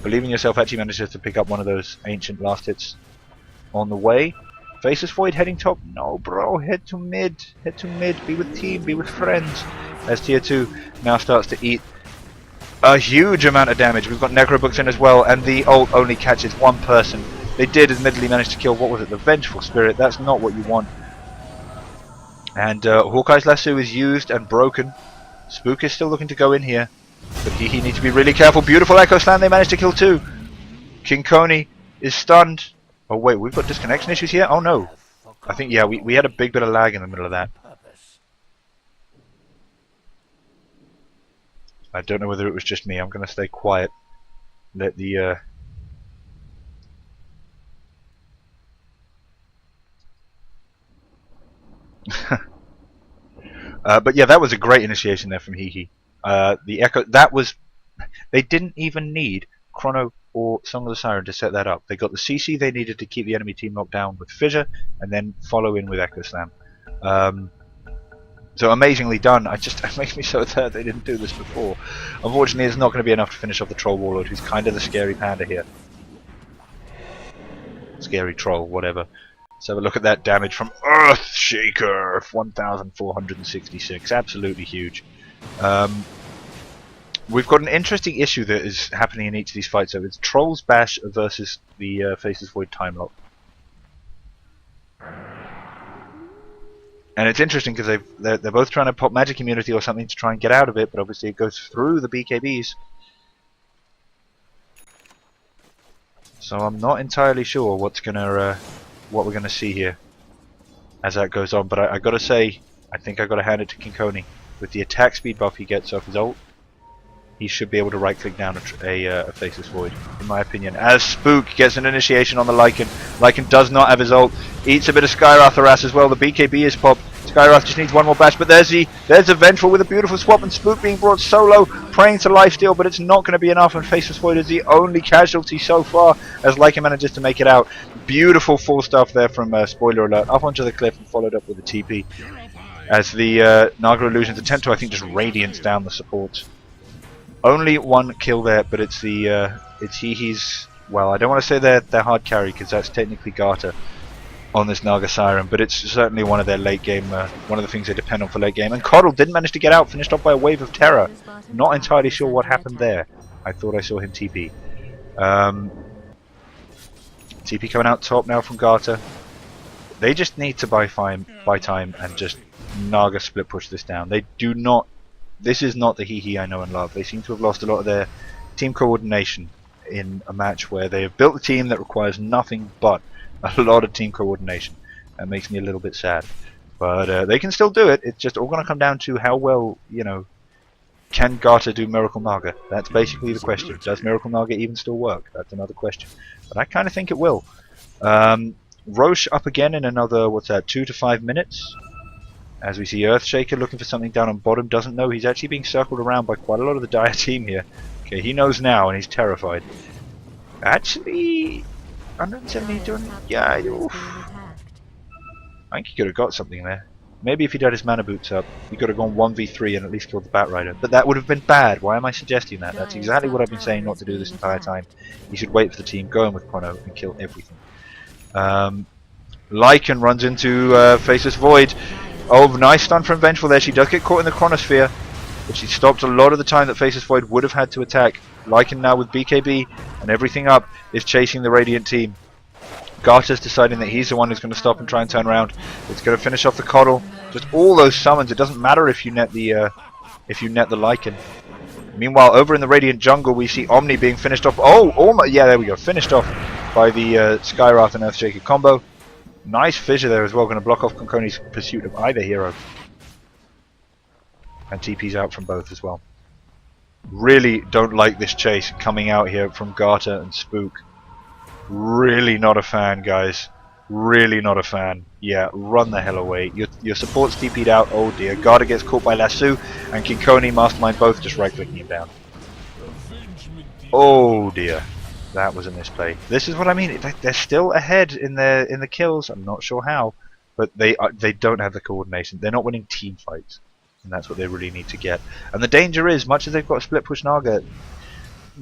A: Believe in Yourself actually manages to pick up one of those Ancient last hits on the way. Faceless Void heading top. No, bro, head to mid. Head to mid. Be with team. Be with friends. As tier 2 now starts to eat a huge amount of damage. We've got Necrobooks in as well, and the ult only catches one person. They did admittedly manage to kill, what was it, the Vengeful Spirit. That's not what you want. And Hawkeye's Lasso is used and broken. Spook is still looking to go in here, but Hehe needs to be really careful. Beautiful Echo Slam, they managed to kill 2. King Coney is stunned. Oh wait, we've got disconnection issues here? Oh no. I think, yeah, we had a big bit of lag in the middle of that. I don't know whether it was just me. I'm going to stay quiet. Let the... but yeah, that was a great initiation there from Hehe. The Echo... That was... They didn't even need Chrono or Song of the Siren to set that up. They got the CC they needed to keep the enemy team locked down with Fissure, and then follow in with Echo Slam. So amazingly done. It makes me so sad they didn't do this before. Unfortunately, it's not going to be enough to finish off the Troll Warlord, who's kind of the scary panda here. Scary Troll, whatever. Let's have a look at that damage from Earthshaker. 1,466. Absolutely huge. We've got an interesting issue that is happening in each of these fights. So it's Troll's Bash versus the Faceless Void Time Lock. And it's interesting because they're both trying to pop Magic Immunity or something to try and get out of it, but obviously it goes through the BKBs. So I'm not entirely sure what we're gonna see here as that goes on. But I gotta say, I think I gotta hand it to King Coney. With the attack speed buff he gets off his ult, he should be able to right-click down a Faceless Void, in my opinion. As Spook gets an initiation on the Lycan. Lycan does not have his ult. Eats a bit of Skywrath harass as well. The BKB is popped. Skywrath just needs one more bash, but there's a Vengeful with a beautiful swap, and Spook being brought solo, praying to lifesteal, but it's not going to be enough, and Faceless Void is the only casualty so far, as Lycan manages to make it out. Beautiful full stuff there from Spoiler Alert, up onto the cliff and followed up with a TP. As the Naga Illusions attempt to, I think, just radiance down the supports. Only one kill there, but it's Hehe's. Well, I don't want to say they're hard carry because that's technically Garter on this Naga Siren, but it's certainly one of their late game. One of the things they depend on for late game. And Coddle didn't manage to get out, finished off by a wave of terror. Not entirely sure what happened there. I thought I saw him TP. TP coming out top now from Garter. They just need to buy time and just Naga split push this down. They do not. This is not the Hehe I know and love. They seem to have lost a lot of their team coordination in a match where they have built a team that requires nothing but a lot of team coordination. That makes me a little bit sad. But they can still do it. It's just all going to come down to how well, can Garter do Miracle Naga? That's basically the question. Does Miracle Naga even still work? That's another question. But I kind of think it will. Roche up again in another, 2 to 5 minutes. As we see Earthshaker looking for something down on bottom, doesn't know he's actually being circled around by quite a lot of the Dire team here. Okay, he knows now and he's terrified. Actually, 170 doing... Yeah, oof. I think he could have got something there. Maybe if he'd had his mana boots up, he could have gone 1v3 and at least killed the Batrider. But that would have been bad. Why am I suggesting that? That's exactly what I've been saying not to do this entire time. He should wait for the team, go in with Chrono and kill everything. Lycan runs into Faceless Void. Oh, nice stun from Vengeful there. She does get caught in the Chronosphere, but she stopped a lot of the time that Faceless Void would have had to attack. Lycan now with BKB and everything up is chasing the Radiant team. Garter's deciding that he's the one who's going to stop and try and turn around. It's going to finish off the Coddle. Just all those summons. It doesn't matter if you net the Lycan. Meanwhile, over in the Radiant jungle, we see Omni being finished off. Oh, almost, yeah, there we go. Finished off by the Skywrath and Earthshaker combo. Nice fissure there as well. Going to block off Konkoni's pursuit of either hero. And TP's out from both as well. Really don't like this chase coming out here from Garter and Spook. Really not a fan, guys. Really not a fan. Yeah, run the hell away. Your support's TP'd out. Oh dear. Garter gets caught by Lasso, and Kinkoni, Mastermind both just right-clicking him down. Oh dear. That was a misplay. This is what I mean. They're still ahead in the kills. I'm not sure how, but they don't have the coordination. They're not winning team fights, and that's what they really need to get. And the danger is, much as they've got a split push Naga,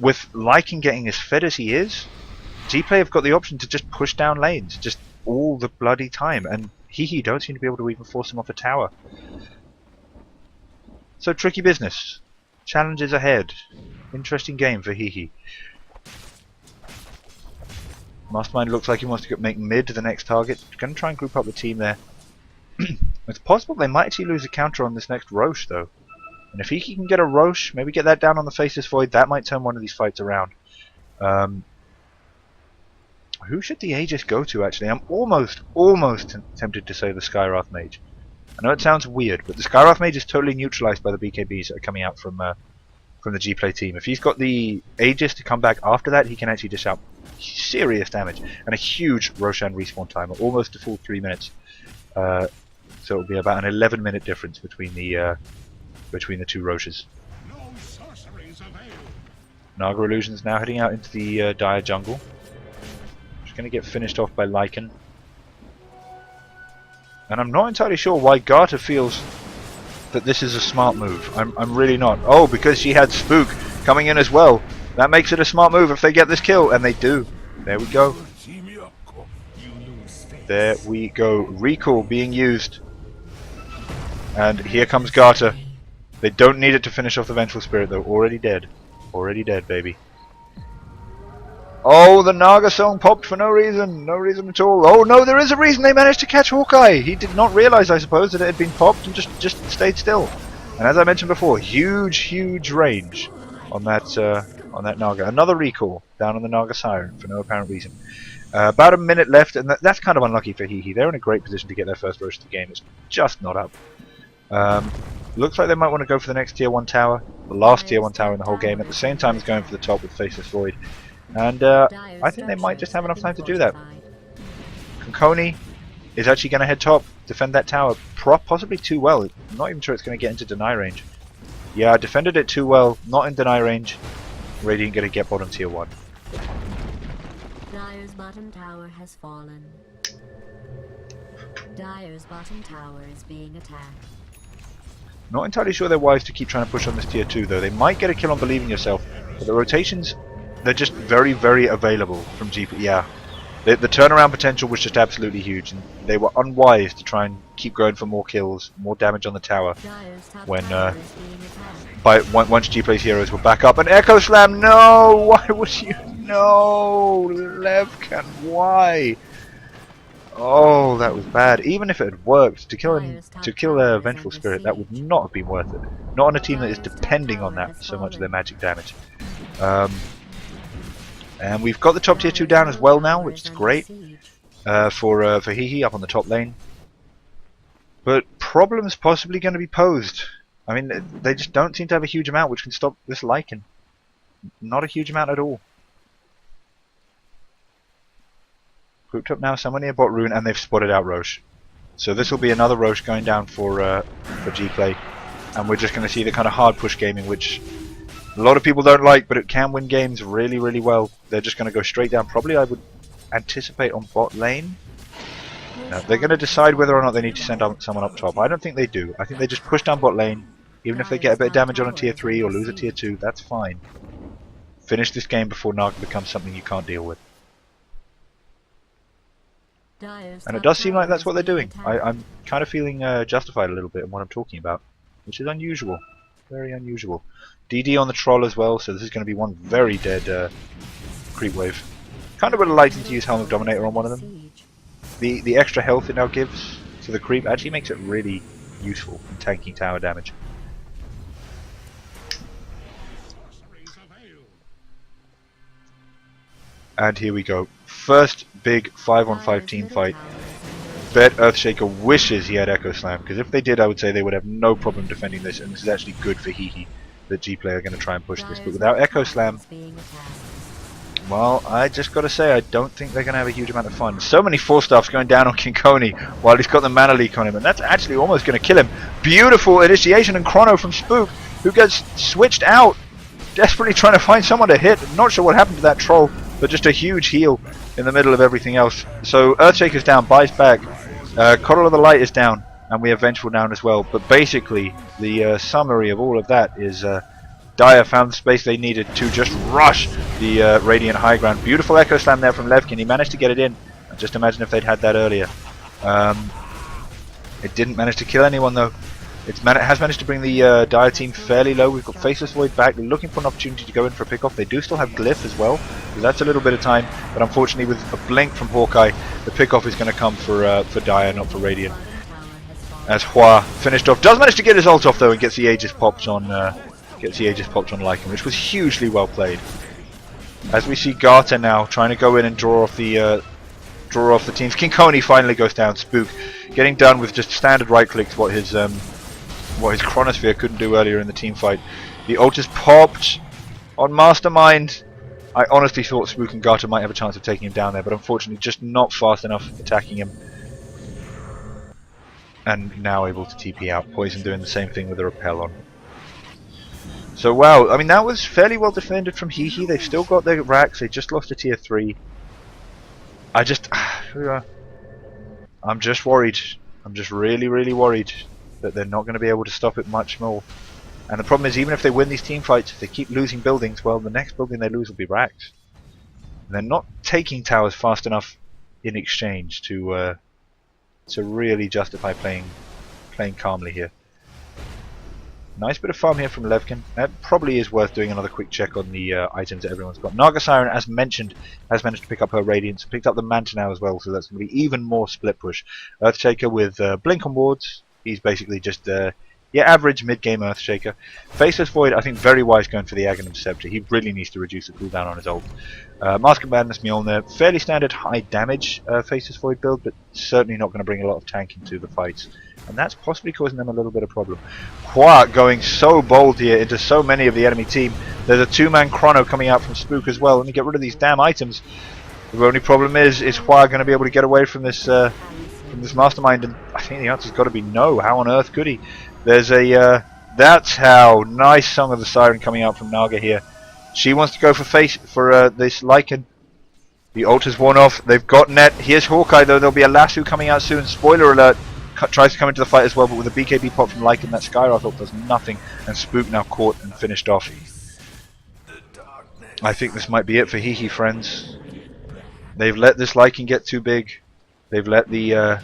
A: with Lycan getting as fed as he is, Gplay have got the option to just push down lanes, just all the bloody time, and Hehe don't seem to be able to even force him off a tower. So tricky business. Challenges ahead. Interesting game for Hehe. Mastermind looks like he wants to make mid the next target. Going to try and group up the team there. It's possible they might actually lose a counter on this next Roche though. And if Hehe can get a Roche, maybe get that down on the Faceless Void, that might turn one of these fights around. Who should the Aegis go to actually? I'm almost tempted to say the Skywrath Mage. I know it sounds weird, but the Skywrath Mage is totally neutralized by the BKBs that are coming out from the Gplay team. If he's got the Aegis to come back after that, he can actually dish out serious damage and a huge Roshan respawn time, almost a full 3 minutes. So it'll be about an 11-minute difference between the two Roshes. Naga Illusion's now heading out into the dire jungle. Just going to get finished off by Lycan. And I'm not entirely sure why Garter feels that this is a smart move. I'm really not. Oh, because she had Spook coming in as well. That makes it a smart move if they get this kill, and they do. There we go. There we go. Recall being used. And here comes Garter. They don't need it to finish off the Vengeful Spirit though. Already dead. Already dead, baby. Oh, the Naga song popped for no reason. No reason at all. Oh no, there is a reason. They managed to catch Hawkeye. He did not realize, I suppose, that it had been popped and just stayed still. And as I mentioned before, huge range on that Naga. Another recall down on the Naga Siren for no apparent reason. About a minute left, and that's kind of unlucky for Hehe. They're in a great position to get their first rush of the game. It's just not up. Looks like they might want to go for the next tier 1 tower, the last tier 1 tower in the whole game, at the same time as going for the top with Faceless Void. And I think they might just have enough time to do that. Konkoni is actually going to head top, defend that tower possibly too well. I'm not even sure it's going to get into deny range. Yeah, I defended it too well, not in deny range. Radiant going to get bottom tier 1.
B: Dire's bottom tower has fallen. Dire's bottom tower is being attacked.
A: Not entirely sure they're wise to keep trying to push on this tier 2 though. They might get a kill on Believe in Yourself, but the rotations, they're just very available from GP. Yeah, the turnaround potential was just absolutely huge, and they were unwise to try and keep going for more kills, more damage on the tower when once Gplay's heroes were back up. And Echo Slam, no! Why would you? No, Levkan, why? Oh, that was bad. Even if it had worked to kill a Vengeful Spirit, that would not have been worth it. Not on a team that is depending on that for so much of their magic damage. And we've got the top tier 2 down as well now, which is great for Hehe up on the top lane. But problems possibly going to be posed. I mean, they just don't seem to have a huge amount which can stop this Lycan. Not a huge amount at all. Grouped up now somewhere near bot rune, and they've spotted out Roche. So this will be another Roche going down for Gplay, and we're just going to see the kind of hard push gaming, which a lot of people don't like, but it can win games really well. They're just going to go straight down. Probably I would anticipate on bot lane. Now, they're going to decide whether or not they need to send someone up top. I don't think they do. I think they just push down bot lane, even if they get a bit of damage on a tier 3 or lose a tier 2. That's fine. Finish this game before Naga becomes something you can't deal with. And it does seem like that's what they're doing. I'm kind of feeling justified a little bit in what I'm talking about, which is unusual. Very unusual. DD on the troll as well, so this is going to be one very dead creep wave. Kind of would have liked to use Helm of Dominator on one of them. The extra health it now gives to the creep actually makes it really useful in tanking tower damage. And here we go. First big 5-on-5 team fight. Bet Earthshaker wishes he had Echo Slam, because if they did, I would say they would have no problem defending this, and this is actually good for Hehe that Gplay are going to try and push this. But without Echo Slam, well, I just got to say, I don't think they're going to have a huge amount of fun. So many 4-staffs going down on Kinkoni while he's got the mana leak on him, and that's actually almost going to kill him. Beautiful initiation and chrono from Spook, who gets switched out, desperately trying to find someone to hit. Not sure what happened to that troll, but just a huge heal in the middle of everything else. So Earthshaker's down, buys back. Coddle of the Light is down, and we have Vengeful down as well. But basically, the summary of all of that is Dire found the space they needed to just rush the Radiant High Ground. Beautiful Echo Slam there from Levkin. He managed to get it in. Just imagine if they'd had that earlier. It didn't manage to kill anyone though. It has managed to bring the Dire team fairly low. We've got Faceless Void back. They're looking for an opportunity to go in for a pick-off. They do still have Glyph as well, so that's a little bit of time. But unfortunately, with a blink from Hawkeye, the pick-off is going to come for Dire, not for Radiant. As Hua finished off, does manage to get his ult off though, and gets the Aegis popped on Lycan, which was hugely well played. As we see Garter now trying to go in and draw off the teams. Kinkoni finally goes down. Spook getting done with just standard right clicks. What his Chronosphere couldn't do earlier in the team fight. The ult is popped on Mastermind. I honestly thought Spook and Garter might have a chance of taking him down there, but unfortunately just not fast enough attacking him. And now able to TP out. Poison doing the same thing with the repel on. So wow, I mean that was fairly well defended from Hehe. They've still got their racks. They just lost to tier 3. I'm just worried. I'm just really worried that they're not going to be able to stop it much more. And the problem is, even if they win these team fights, if they keep losing buildings, well, the next building they lose will be racks. And they're not taking towers fast enough in exchange to really justify playing calmly here. Nice bit of farm here from Levkin. That probably is worth doing another quick check on the items that everyone's got. Naga Siren, as mentioned, has managed to pick up her Radiance, picked up the Manta now as well, so that's going to be even more split push. Earthshaker with Blink on wards. He's basically just average mid-game Earthshaker. Faceless Void, I think very wise going for the Aghanim Scepter. He really needs to reduce the cooldown on his ult. Mask of Madness Mjolnir, fairly standard high damage Faceless Void build, but certainly not going to bring a lot of tank into the fights. And that's possibly causing them a little bit of problem. Hua going so bold here into so many of the enemy team. There's a 2-man chrono coming out from Spook as well. Let me get rid of these damn items. The only problem is Hua going to be able to get away from this Mastermind? And I think the answer's got to be no. How on earth could he? There's a that's how. Nice Song of the Siren coming out from Naga here. She wants to go for this Lycan. The ult has worn off. They've got net. Here's Hawkeye though. There'll be a Lasso coming out soon. Spoiler alert. Tries to come into the fight as well, but with a BKB pop from Lycan, that Skyrock ult does nothing, and Spook now caught and finished off. I think this might be it for Hehe, friends. They've let this Lycan get too big. They've let the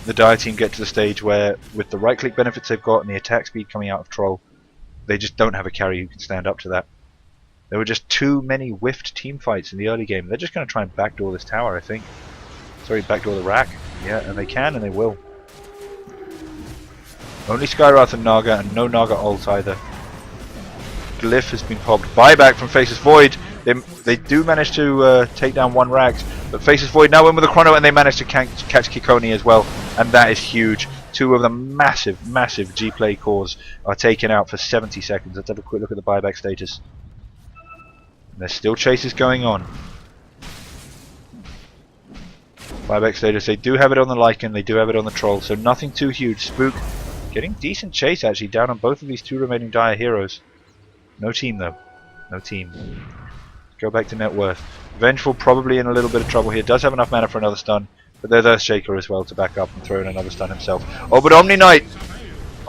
A: Dire team get to the stage where, with the right click benefits they've got and the attack speed coming out of Troll, they just don't have a carry who can stand up to that. There were just too many whiffed team fights in the early game. They're just going to try and backdoor this tower, I think. Sorry, backdoor the rack. Yeah, and they can and they will. Only Skywrath and Naga, and no Naga ult either. Glyph has been popped. Buyback from Faceless Void. They do manage to take down 1 Rags, but Faceless Void now in with a chrono, and they manage to catch Kinkoni as well, and that is huge. 2 of the massive Gplay cores are taken out for 70 seconds. Let's have a quick look at the buyback status. And there's still chases going on. Buyback status, they do have it on the Lycan, they do have it on the Troll, so nothing too huge. Spook getting decent chase actually down on both of these 2 remaining Dire heroes. No team though. No team. Go back to net worth. Vengeful probably in a little bit of trouble here. Does have enough mana for another stun, but there's Earthshaker as well to back up and throw in another stun himself. Oh, but Omni Knight!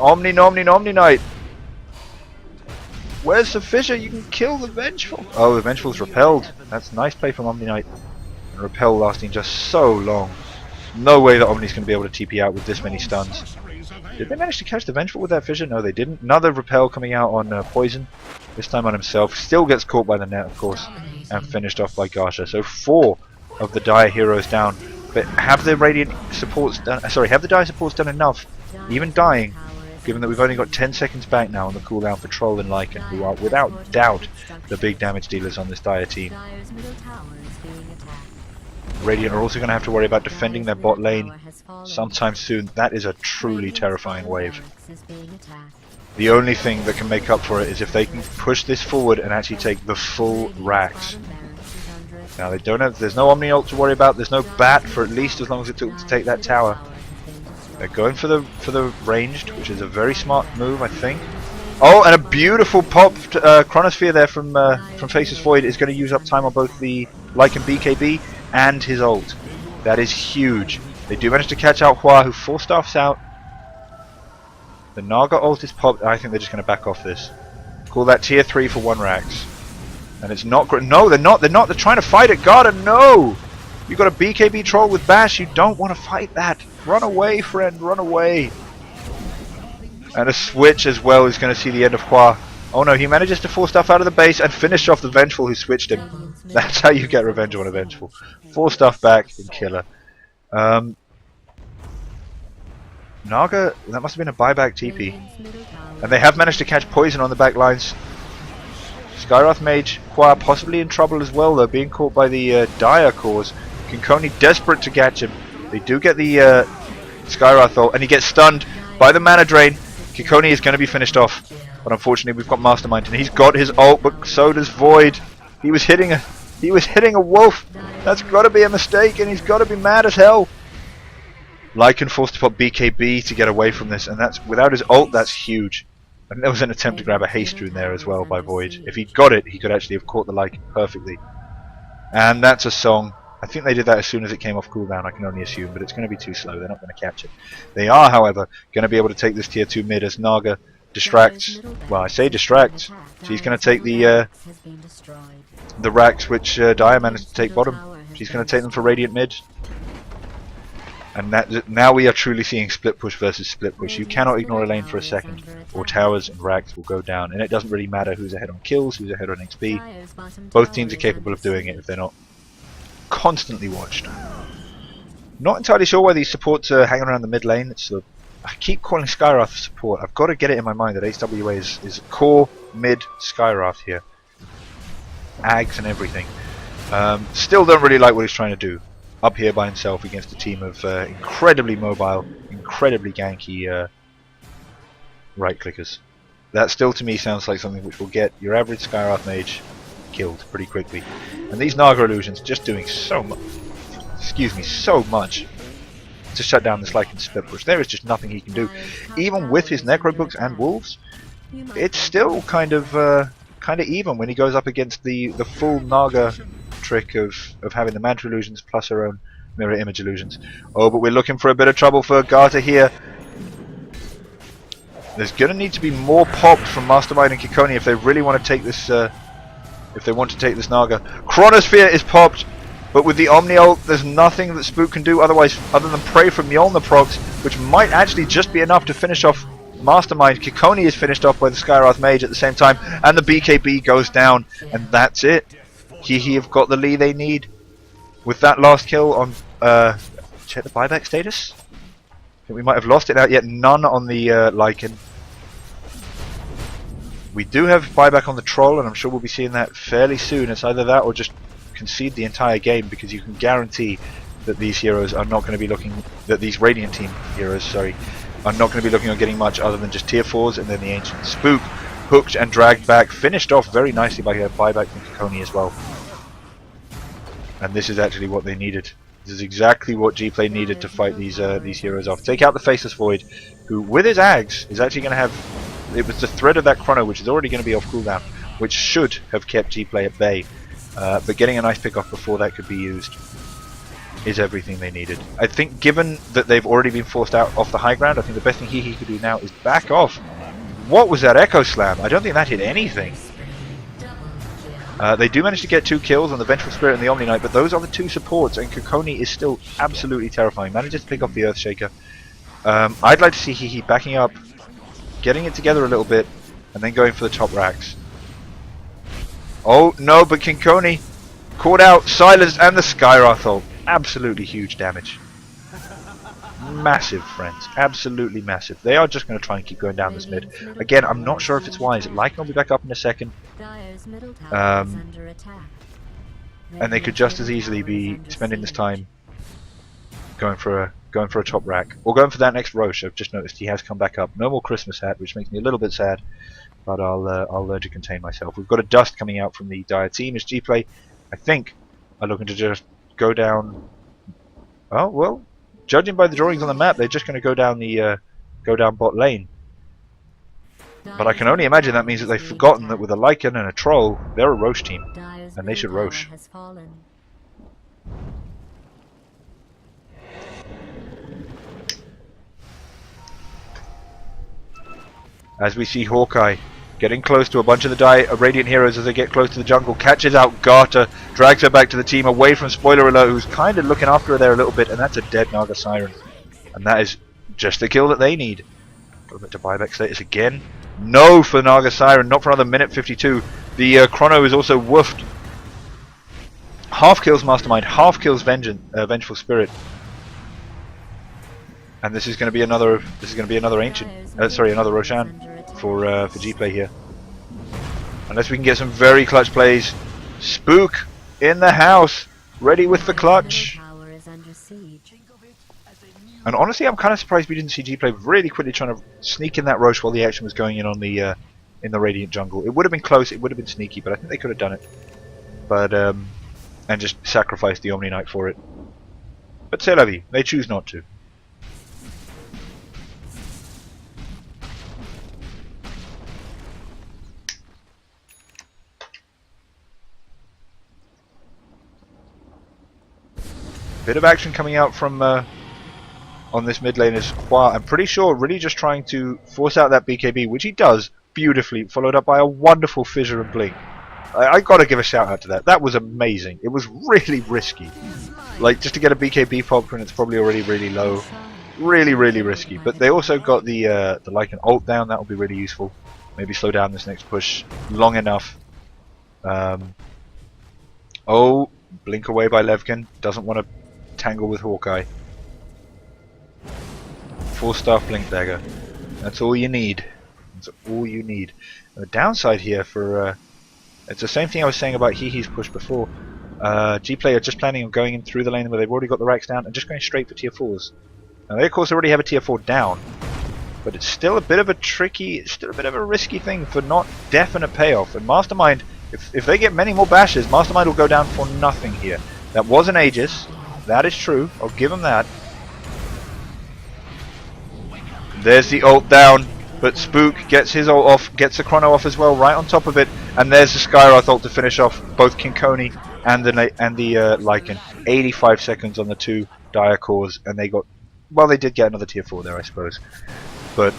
A: Omni Knight! Where's the fissure? You can kill the Vengeful! Oh, the Vengeful's repelled. That's nice play from Omni Knight. And repel lasting just so long. No way that Omni's going to be able to TP out with this many stuns. Did they manage to catch the Vengeful with that fissure? No, they didn't. Another repel coming out on Poison. This time on himself. Still gets caught by the net, of course, and finished off by Garsha. So 4 of the Dire heroes down. But have the Radiant supports done? Have the Dire supports done enough? Even dying, given that we've only got 10 seconds back now on the cooldown for Troll and Lycan, who are without doubt the big damage dealers on this Dire team.
B: being attacked.
A: Radiant are also going to have to worry about defending their
B: Dire's
A: bot
B: middle
A: lane
B: tower has fallen.
A: sometime soon. That is a truly
B: Radiant's
A: terrifying
B: bottom
A: wave.
B: barracks is being attacked.
A: The only thing that can make up for it is if they can push this forward and actually take the full
B: Radiant's
A: racks.
B: bottom barracks is under attack.
A: Now they don't have, there's no Omni ult to worry about, there's no bat for at least as long as it took to take that tower. They're going for the ranged, which is a very smart move, I think. Oh, and a beautiful popped chronosphere there from Faceless Void is going to use up time on both the Lycan BKB and his ult. That is huge. They do manage to catch out Hua, who 4-staffs out. The Naga ult is popped. I think they're just going to back off this. Call that tier 3 for 1 racks. And it's not great. No, they're not. They're not. They're trying to fight it. Garda, no! You got a BKB troll with Bash. You don't want to fight that. Run away, friend. Run away. And a switch as well is going to see the end of Hua. Oh no, he manages to force stuff out of the base and finish off the Vengeful who switched him. That's how you get revenge on a Vengeful. 4 stuff back and kill her. Naga, that must have been a buyback TP. And they have managed to catch poison on the back lines. Skywrath Mage, Hua possibly in trouble as well though, being caught by the Dire cause. Kinkoni desperate to catch him. They do get the Skywrath ult and he gets stunned by the mana drain. Kinkoni is going to be finished off. But unfortunately we've got Mastermind and he's got his ult, but so does Void. He was hitting a wolf. That's got to be a mistake and he's got to be mad as hell. Lycan forced to put BKB to get away from this, and that's without his ult. That's huge. And there was an attempt to grab a haste rune there as well by Void. If he'd got it, he could actually have caught the Lycan perfectly. And that's a song. I think they did that as soon as it came off cooldown. I can only assume, but it's going to be too slow. They're not going to catch it. They are, however, going to be able to take this tier 2 mid as Naga distracts. Well, I say distracts. She's going to take the racks which Dire managed to take bottom. She's going to take them for Radiant mid. And now we are truly seeing split push versus split push. You cannot ignore a lane for a second, or towers and racks will go down. And it doesn't really matter who's ahead on kills, who's ahead on XP. Both teams are capable of doing it if they're not constantly watched. Not entirely sure why these supports are hanging around the mid lane. I keep calling Skywrath support. I've got to get it in my mind that AWA is core mid Skywrath here. Ags and everything. Still don't really like what he's trying to do. Up here by himself against a team of incredibly mobile, incredibly ganky right clickers. That still to me sounds like something which will get your average Skywrath mage killed pretty quickly. And these Naga illusions just doing so much, so much to shut down this Lycan split push. There is just nothing he can do. Even with his Necro books and wolves, it's still kind of even when he goes up against the full Naga trick of having the mantra illusions plus her own mirror image illusions. Oh, but we're looking for a bit of trouble for Garta here. There's going to need to be more popped from Mastermind and Kinkoni if they really want to take this. If they want to take this Naga. Chronosphere is popped, but with the Omni ult, there's nothing that Spook can do otherwise other than pray for Mjolnir procs, which might actually just be enough to finish off Mastermind. Kinkoni is finished off by the Skywrath Mage at the same time, and the BKB goes down, and that's it. Hehe have got the lead they need with that last kill on check the buyback status. I think we might have lost it out yet. None on the Lycan. We do have buyback on the Troll, and I'm sure we'll be seeing that fairly soon. It's either that or just concede the entire game, because you can guarantee that these heroes are not going to be looking, that these Radiant team heroes, sorry, are not going to be looking on getting much other than just tier 4s and then the Ancient. Spook hooked and dragged back, finished off very nicely by her buyback from Kinkoni as well. And this is actually what they needed. This is exactly what Gplay needed to fight these heroes off. Take out the Faceless Void, who with his Ags is actually going to have... It was the threat of that Chrono, which is already going to be off cooldown, which should have kept Gplay at bay. But getting a nice pick off before that could be used is everything they needed. I think given that they've already been forced out off the high ground, I think the best thing Hehe could do now is back off. What was that Echo Slam? I don't think that hit anything. They do manage to get 2 kills on the Vengeful Spirit and the Omni Knight, but those are the 2 supports, and Kinkoni is still absolutely terrifying. Manages to pick off the Earthshaker. I'd like to see Hehe backing up, getting it together a little bit, and then going for the top racks. Oh no, but Kinkoni caught out, silenced, and the Skywrath ult. Absolutely huge damage. Massive, friends. Absolutely massive. They are just going to try and keep going down this mid. Again, I'm not sure if it's wise. Lycan will be back up in a second. and they could just as easily be spending this time going for a top rack or going for that next Roche. I've just noticed he has come back up. No more Christmas hat, which makes me a little bit sad, but I'll learn to contain myself. We've got a dust coming out from the Dire team as Gplay, I think, are looking to just go down. Oh well, judging by the drawings on the map, they're just going to go down bot lane. But I can only imagine that means that they've forgotten that with a Lycan and a Troll, they're a Roche team, and they should Roche. As we see Hawkeye getting close to a bunch of the Radiant heroes as they get close to the jungle, catches out Garter, drags her back to the team away from Spoiler Alert, who's kind of looking after her there a little bit, and that's a dead Naga Siren. And that is just the kill that they need. A little bit to buyback status again. No for Naga Siren, not for another minute 52. The chrono is also woofed. Half kills Mastermind, half kills Vengeful Spirit. And this is going to be another ancient, sorry, another Roshan for Gplay here. Unless we can get some very clutch plays. Spook in the house, ready with the clutch. And honestly, I'm kind of surprised we didn't see Gplay really quickly trying to sneak in that Roche while the action was going in on the Radiant jungle. It would have been close, it would have been sneaky, but I think they could have done it. But and just sacrificed the Omni Knight for it. But c'est la vie, they choose not to. Bit of action coming out from on this mid lane is Hua. I'm pretty sure really just trying to force out that BKB, which he does beautifully, followed up by a wonderful Fissure and Blink. I gotta give a shout out to that. That was amazing. It was really risky. Like, just to get a BKB pop when it's probably already really low. Really risky. But they also got the Lycan ult down. That will be really useful. Maybe slow down this next push long enough. Oh, blink away by Levkin. Doesn't want to tangle with Hawkeye. 4-staff blink dagger. That's all you need. That's all you need. And the downside here for it's the same thing I was saying about Hehe's push before. Gplay are just planning on going in through the lane where they've already got the racks down and just going straight for tier 4s. Now they of course already have a tier 4 down, but it's still a bit of a tricky, it's still a bit of a risky thing for not definite payoff. And Mastermind, if they get many more bashes, Mastermind will go down for nothing here. That was an Aegis. That is true. I'll give him that. There's the ult down, but Spook gets his ult off, gets the chrono off as well, right on top of it, and there's the Skywrath ult to finish off both Kinkoni and the Lycan. 85 seconds on the two Dire cores, and they got, well, they did get another tier 4 there, I suppose. But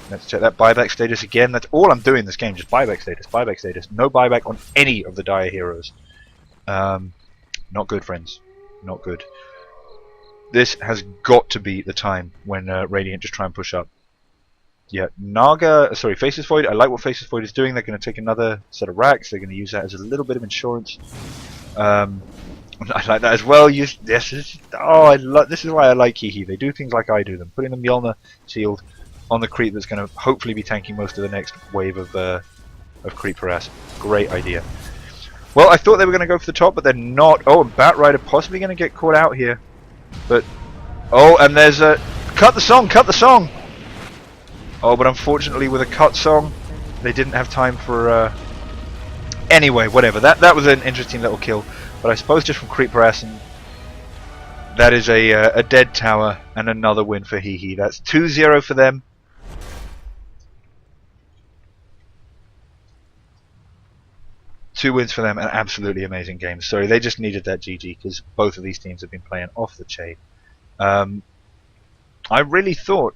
A: let's check that buyback status again. That's all I'm doing in this game, just buyback status, buyback status. No buyback on any of the Dire heroes. Not good, friends. Not good. This has got to be the time when Radiant just try and push up. Yeah, Faceless Void. I like what Faceless Void is doing. They're going to take another set of racks. They're going to use that as a little bit of insurance. I like that as well. This is why I like Hehe. They do things like I do them. Putting the Mjolnir shield on the creep that's going to hopefully be tanking most of the next wave of creep harass. Great idea. Well, I thought they were going to go for the top, but they're not. Oh, and Bat Rider possibly going to get caught out here. But, oh, and there's a... Cut the song! Cut the song! Oh, but unfortunately with a cut song, they didn't have time for... Anyway, whatever. That was an interesting little kill. But I suppose just from creep harassing, that is a dead tower and another win for Hehe. That's 2-0 for them. Two wins for them, an absolutely amazing game. Sorry, they just needed that GG because both of these teams have been playing off the chain. I honestly thought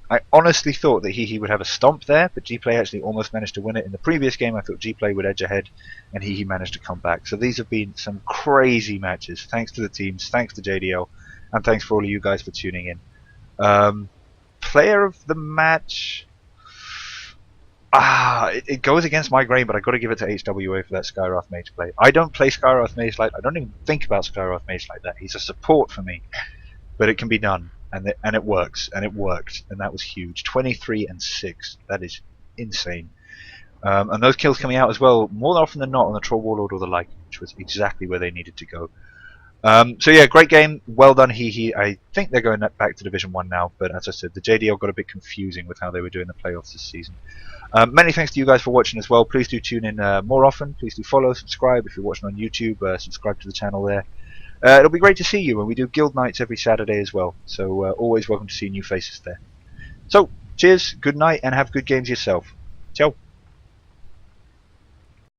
A: that Hehe would have a stomp there, but Gplay actually almost managed to win it. In the previous game, I thought Gplay would edge ahead, and Hehe managed to come back. So these have been some crazy matches. Thanks to the teams, thanks to JDL, and thanks for all of you guys for tuning in. Player of the match... it goes against my grain, but I got to give it to HWA for that Skywrath Mage play. I don't play Skywrath Mage like I don't even think about Skywrath Mage like that. He's a support for me, but it can be done, and it works, and it worked, and that was huge. 23 and 6. That is insane. And those kills coming out as well, more often than not, on the Troll Warlord or the like, which was exactly where they needed to go. So yeah, great game. Well done, Hehe. I think they're going back to Division 1 now, but as I said, the JDL got a bit confusing with how they were doing the playoffs this season. Many thanks to you guys for watching as well. Please do tune in more often. Please do follow, subscribe if you're watching on YouTube. Subscribe to the channel there. It'll be great to see you, and we do guild nights every Saturday as well. So always welcome to see new faces there. So cheers, good night, and have good games yourself. Ciao.